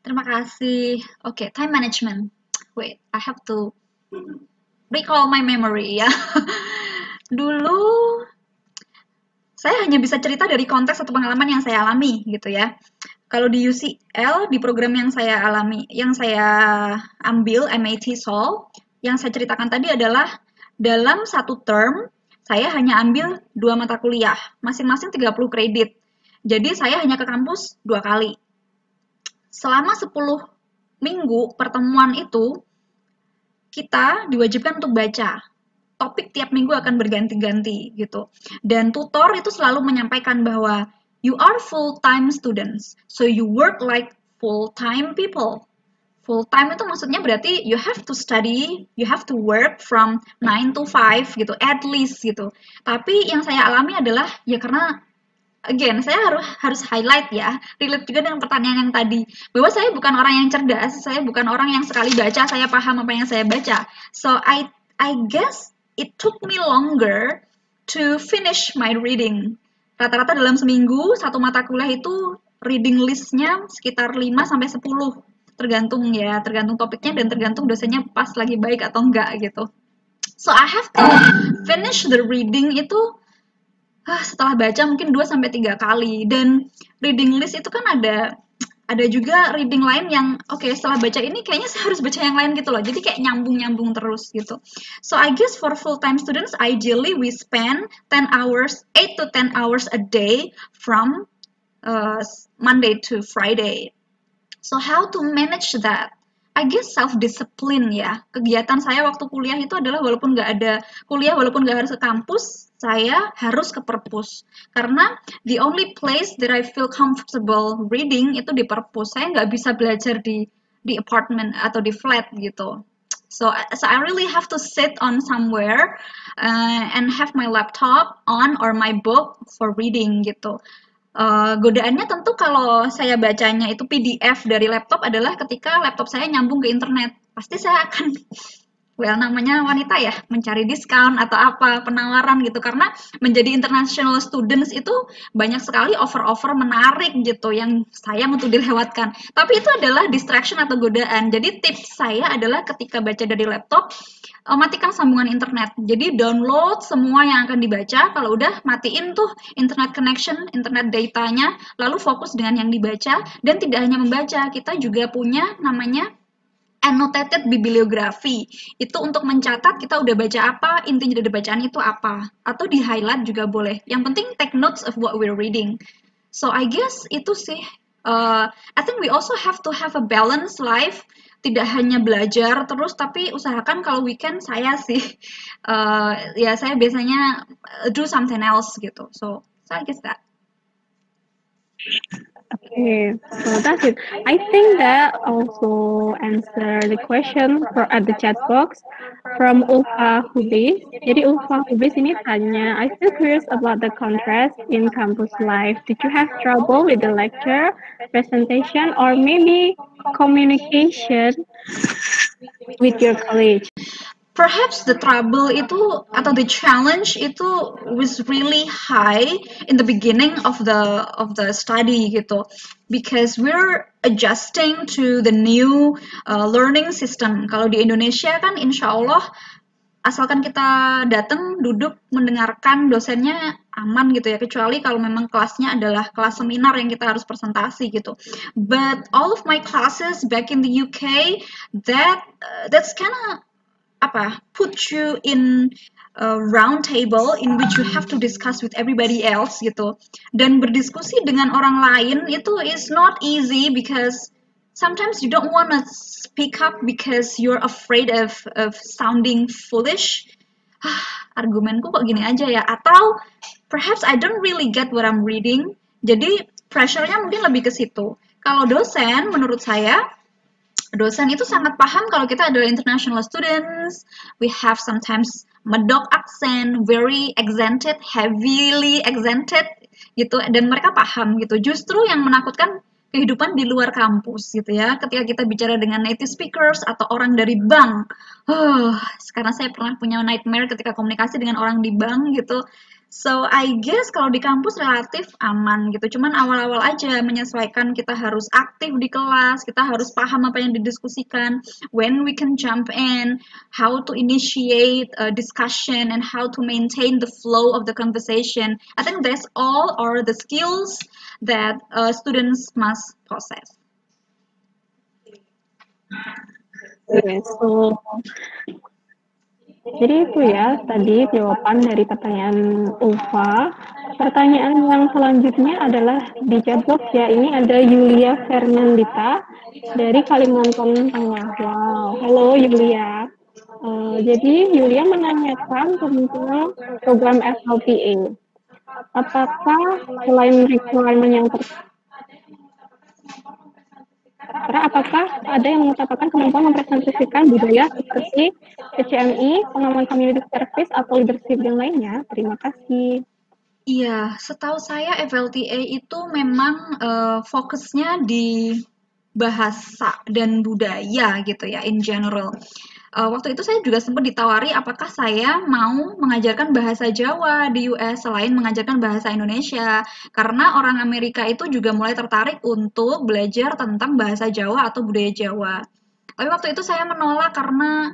terima kasih. Oke, time management. Wait, I have to recall my memory ya. Dulu saya hanya bisa cerita dari konteks atau pengalaman yang saya alami gitu ya. Kalau di UCL, di program yang saya alami, yang saya ambil, MAT Sol, yang saya ceritakan tadi adalah dalam satu term, saya hanya ambil 2 mata kuliah, masing-masing 30 kredit. Jadi saya hanya ke kampus 2 kali. Selama 10 minggu pertemuan itu, kita diwajibkan untuk baca. Topik tiap minggu akan berganti-ganti gitu. Dan tutor itu selalu menyampaikan bahwa you are full-time students, so you work like full-time people. Full-time itu maksudnya berarti you have to study, you have to work from 9 to 5 gitu, at least gitu. Tapi yang saya alami adalah ya karena again, saya harus highlight ya, relate juga dengan pertanyaan yang tadi, bahwa saya bukan orang yang cerdas, saya bukan orang yang sekali baca saya paham apa yang saya baca. So I guess it took me longer to finish my reading. Rata-rata dalam seminggu satu mata kuliah itu reading listnya sekitar 5 sampai 10. Tergantung ya, tergantung topiknya dan tergantung dosennya pas lagi baik atau enggak gitu. So I have to finish the reading itu setelah baca mungkin 2 sampai 3 kali, dan reading list itu kan ada juga reading lain yang setelah baca ini kayaknya saya harus baca yang lain gitu loh. Jadi kayak nyambung-nyambung terus gitu. So I guess for full-time students ideally we spend 8 to 10 hours a day from Monday to Friday. So how to manage that? I guess self-discipline ya. Kegiatan saya waktu kuliah itu adalah walaupun nggak ada kuliah, walaupun nggak harus ke kampus, saya harus ke perpus. Karena the only place that I feel comfortable reading itu di perpus. Saya nggak bisa belajar di apartment atau di flat gitu. So I really have to sit on somewhere and have my laptop on or my book for reading gitu. Godaannya tentu kalau saya bacanya itu PDF dari laptop adalah ketika laptop saya nyambung ke internet. Pasti saya akan, namanya wanita ya, mencari diskon atau apa, penawaran gitu. Karena menjadi international students itu banyak sekali offer-offer menarik gitu yang sayang untuk dilewatkan. Tapi itu adalah distraction atau godaan. Jadi tips saya adalah ketika baca dari laptop, matikan sambungan internet. Jadi download semua yang akan dibaca. Kalau udah matiin tuh internet connection, internet datanya, lalu fokus dengan yang dibaca. Dan tidak hanya membaca, kita juga punya namanya annotated bibliography. Itu untuk mencatat kita udah baca apa, inti dari bacaan itu apa. Atau di highlight juga boleh. Yang penting take notes of what we're reading. So I guess itu sih. I think we also have to have a balanced life. Tidak hanya belajar terus, tapi usahakan kalau weekend saya sih, saya biasanya do something else gitu. So I guess that. Okay, so that's it. I think that also answer the question at the chat box from Ulfa Hubis. Jadi Ulfa Hubis ini tanya, I feel curious about the contrast in campus life. Did you have trouble with the lecture, presentation, or maybe communication with your colleagues? Perhaps the trouble itu atau the challenge itu was really high in the beginning of the study gitu, because we're adjusting to the new learning system. Kalau di Indonesia kan insya Allah asalkan kita datang duduk mendengarkan dosennya aman gitu ya, kecuali kalau memang kelasnya adalah kelas seminar yang kita harus presentasi gitu. But all of my classes back in the UK, that's kind of put you in a round table in which you have to discuss with everybody else gitu. Dan berdiskusi dengan orang lain itu is not easy, because sometimes you don't want to speak up because you're afraid of sounding foolish. Argumenku kok gini aja ya, atau perhaps I don't really get what I'm reading. Jadi pressure-nya mungkin lebih ke situ. Kalau dosen, menurut saya dosen itu sangat paham kalau kita adalah international students. We have sometimes medok accent, very accented, heavily accented gitu, dan mereka paham gitu. Justru yang menakutkan kehidupan di luar kampus gitu ya, ketika kita bicara dengan native speakers atau orang dari bank. Sekarang saya pernah punya nightmare ketika komunikasi dengan orang di bank gitu. So I guess kalau di kampus relatif aman gitu, cuman awal-awal aja menyesuaikan, kita harus aktif di kelas, kita harus paham apa yang didiskusikan, when we can jump in, how to initiate a discussion, and how to maintain the flow of the conversation. I think that's all are the skills that students must possess. Okay, so jadi itu ya tadi jawaban dari pertanyaan Ulfa. Pertanyaan yang selanjutnya adalah di chatbox ya. Ini ada Yulia Fernandita dari Kalimantan Tengah. Wow, halo Yulia. Jadi Yulia menanyakan tentang program FLTA. Apakah selain requirement yang apakah ada yang mengutamakan kemampuan mempresentasikan budaya seperti PCMI, pengalaman community service, atau leadership yang lainnya? Terima kasih. Iya, setahu saya FLTA itu memang fokusnya di bahasa dan budaya gitu ya, in general. Waktu itu saya juga sempat ditawari apakah saya mau mengajarkan bahasa Jawa di US selain mengajarkan bahasa Indonesia, karena orang Amerika itu juga mulai tertarik untuk belajar tentang bahasa Jawa atau budaya Jawa. Tapi waktu itu saya menolak karena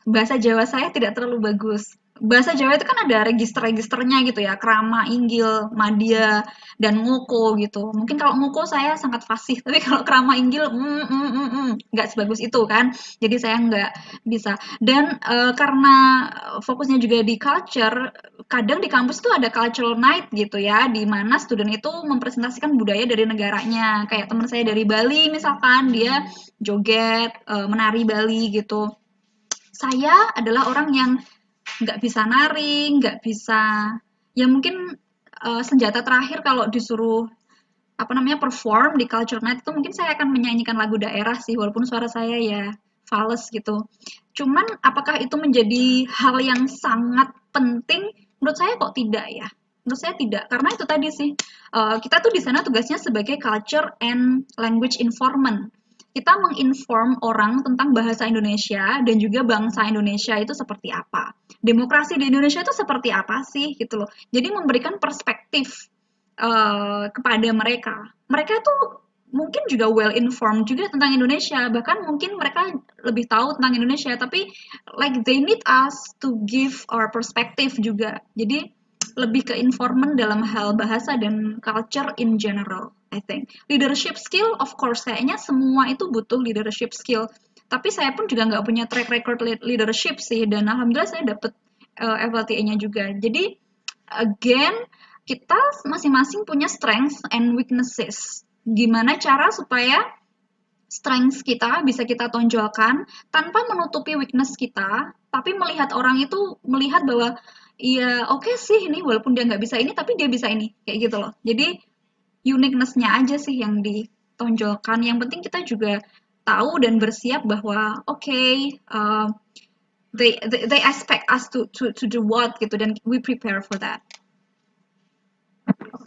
bahasa Jawa saya tidak terlalu bagus. Bahasa Jawa itu kan ada register-registernya gitu ya, krama, inggil, madya, dan ngoko gitu. Mungkin kalau ngoko saya sangat fasih, tapi kalau krama, inggil, nggak sebagus itu kan. Jadi saya nggak bisa. Dan karena fokusnya juga di culture, kadang di kampus itu ada cultural night gitu ya, di mana student itu mempresentasikan budaya dari negaranya. Kayak teman saya dari Bali misalkan, dia joget, menari Bali gitu. Saya adalah orang yang nggak bisa nari, nggak bisa, ya mungkin senjata terakhir kalau disuruh perform di culture night itu mungkin saya akan menyanyikan lagu daerah sih, walaupun suara saya ya fals gitu. Cuman apakah itu menjadi hal yang sangat penting? Menurut saya kok tidak ya. Menurut saya tidak, karena itu tadi sih, kita tuh di sana tugasnya sebagai culture and language informant. Kita menginform orang tentang bahasa Indonesia dan juga bangsa Indonesia itu seperti apa. Demokrasi di Indonesia itu seperti apa sih gitu loh. Jadi memberikan perspektif kepada mereka. Mereka tuh mungkin juga well informed juga tentang Indonesia, bahkan mungkin mereka lebih tahu tentang Indonesia, tapi like they need us to give our perspective juga. Jadi lebih ke informant dalam hal bahasa dan culture in general, I think. Leadership skill, of course, kayaknya semua itu butuh leadership skill. Tapi saya pun juga nggak punya track record leadership sih, dan alhamdulillah saya dapet FLTA-nya juga. Jadi, again, kita masing-masing punya strengths and weaknesses. Gimana cara supaya strengths kita bisa kita tonjolkan tanpa menutupi weakness kita, tapi melihat orang itu melihat bahwa iya oke sih ini walaupun dia nggak bisa ini tapi dia bisa ini, kayak gitu loh. Jadi uniqueness-nya aja sih yang ditonjolkan. Yang penting kita juga tahu dan bersiap bahwa they expect us to do what gitu, dan we prepare for that.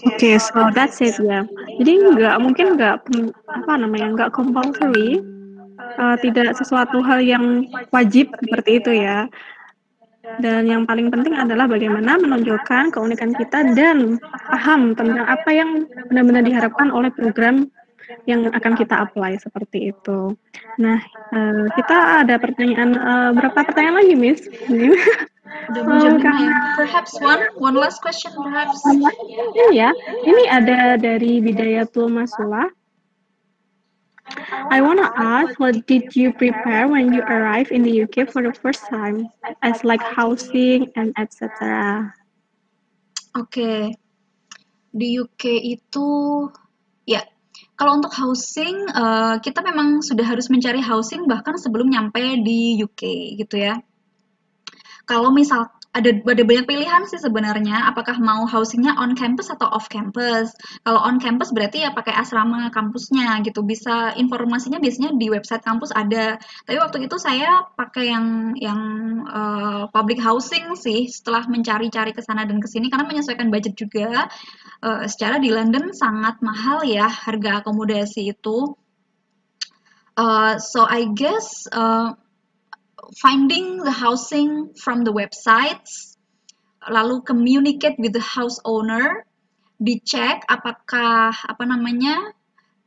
Oke, so that's it ya. Jadi nggak compulsory, tidak sesuatu hal yang wajib seperti itu ya. Dan yang paling penting adalah bagaimana menonjolkan keunikan kita dan paham tentang apa yang benar-benar diharapkan oleh program yang akan kita apply seperti itu. Nah, kita ada pertanyaan, berapa pertanyaan lagi, Miss? Udah mau jam 5 ya. Perhaps one last question perhaps. Iya, ini ada dari Bidayatul Masula. I wanna ask, what did you prepare when you arrived in the UK for the first time, as like housing and etc. Oke. Di UK itu ya, kalau untuk housing kita memang sudah harus mencari housing bahkan sebelum nyampe di UK gitu ya. Kalau misal ada banyak pilihan sih sebenarnya, apakah mau housingnya on campus atau off campus. Kalau on campus berarti ya pakai asrama kampusnya gitu, bisa informasinya biasanya di website kampus ada. Tapi waktu itu saya pakai yang public housing sih, setelah mencari-cari ke sana dan ke sini karena menyesuaikan budget juga. Secara di London sangat mahal ya harga akomodasi itu. So I guess finding the housing from the websites, lalu communicate with the house owner, dicek apakah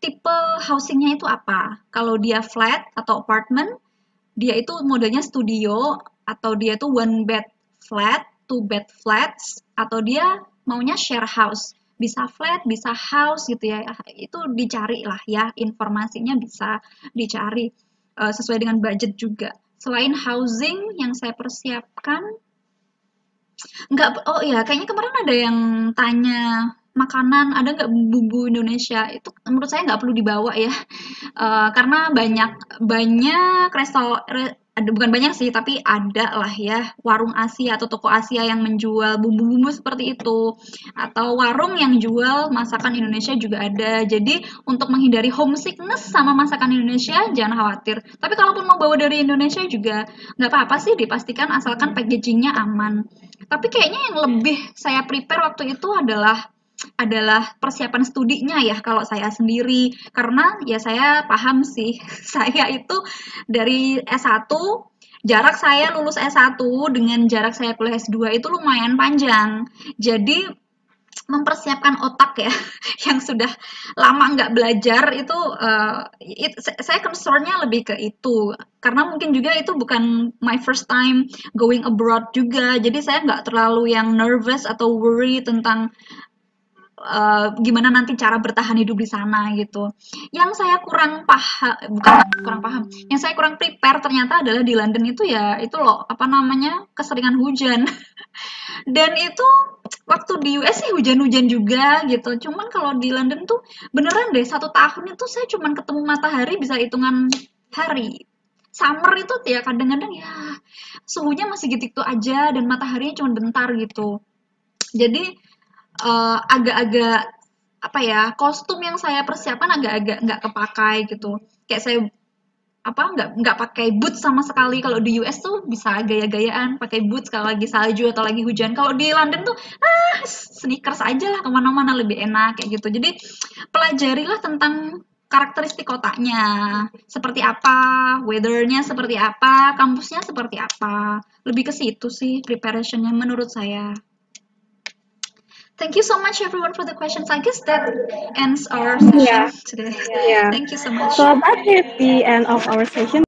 tipe housingnya itu apa. Kalau dia flat atau apartment, dia itu modelnya studio, atau dia itu one bed flat, two bed flats, atau dia maunya share house. Bisa flat, bisa house gitu ya. Itu dicari lah ya, informasinya bisa dicari sesuai dengan budget juga. Selain housing yang saya persiapkan, kayaknya kemarin ada yang tanya makanan, ada nggak bumbu Indonesia? Itu menurut saya nggak perlu dibawa ya, karena banyak bukan banyak sih, tapi ada lah ya warung Asia atau toko Asia yang menjual bumbu-bumbu seperti itu, atau warung yang jual masakan Indonesia juga ada. Jadi untuk menghindari homesickness sama masakan Indonesia jangan khawatir. Tapi kalaupun mau bawa dari Indonesia juga nggak apa-apa sih, dipastikan asalkan packagingnya aman. Tapi kayaknya yang lebih saya prepare waktu itu adalah persiapan studinya ya kalau saya sendiri, karena ya saya paham sih saya itu dari S1, jarak saya lulus S1 dengan jarak saya kuliah S2 itu lumayan panjang. Jadi mempersiapkan otak ya yang sudah lama nggak belajar itu, saya concernnya lebih ke itu, karena mungkin juga itu bukan my first time going abroad juga, jadi saya nggak terlalu yang nervous atau worry tentang gimana nanti cara bertahan hidup di sana gitu. Yang saya kurang paham, yang saya kurang prepare ternyata adalah di London itu ya itu loh keseringan hujan. Dan itu waktu di US sih hujan-hujan juga gitu. Cuman kalau di London tuh beneran deh 1 tahun itu saya cuman ketemu matahari bisa hitungan hari. Summer itu ya kadang-kadang ya suhunya masih gitu-gitu aja dan mataharinya cuma bentar gitu. Jadi agak-agak kostum yang saya persiapkan agak-agak nggak kepakai gitu. Kayak saya nggak pakai boots sama sekali. Kalau di US tuh bisa gaya-gayaan pakai boots kalau lagi salju atau lagi hujan. Kalau di London tuh sneakers aja lah, kemana-mana lebih enak kayak gitu. Jadi pelajarilah tentang karakteristik kotanya seperti apa, weathernya seperti apa, kampusnya seperti apa. Lebih ke situ sih preparationnya menurut saya. Thank you so much everyone for the questions. I guess that ends our session today. Yeah. Thank you so much. So that is the end of our session.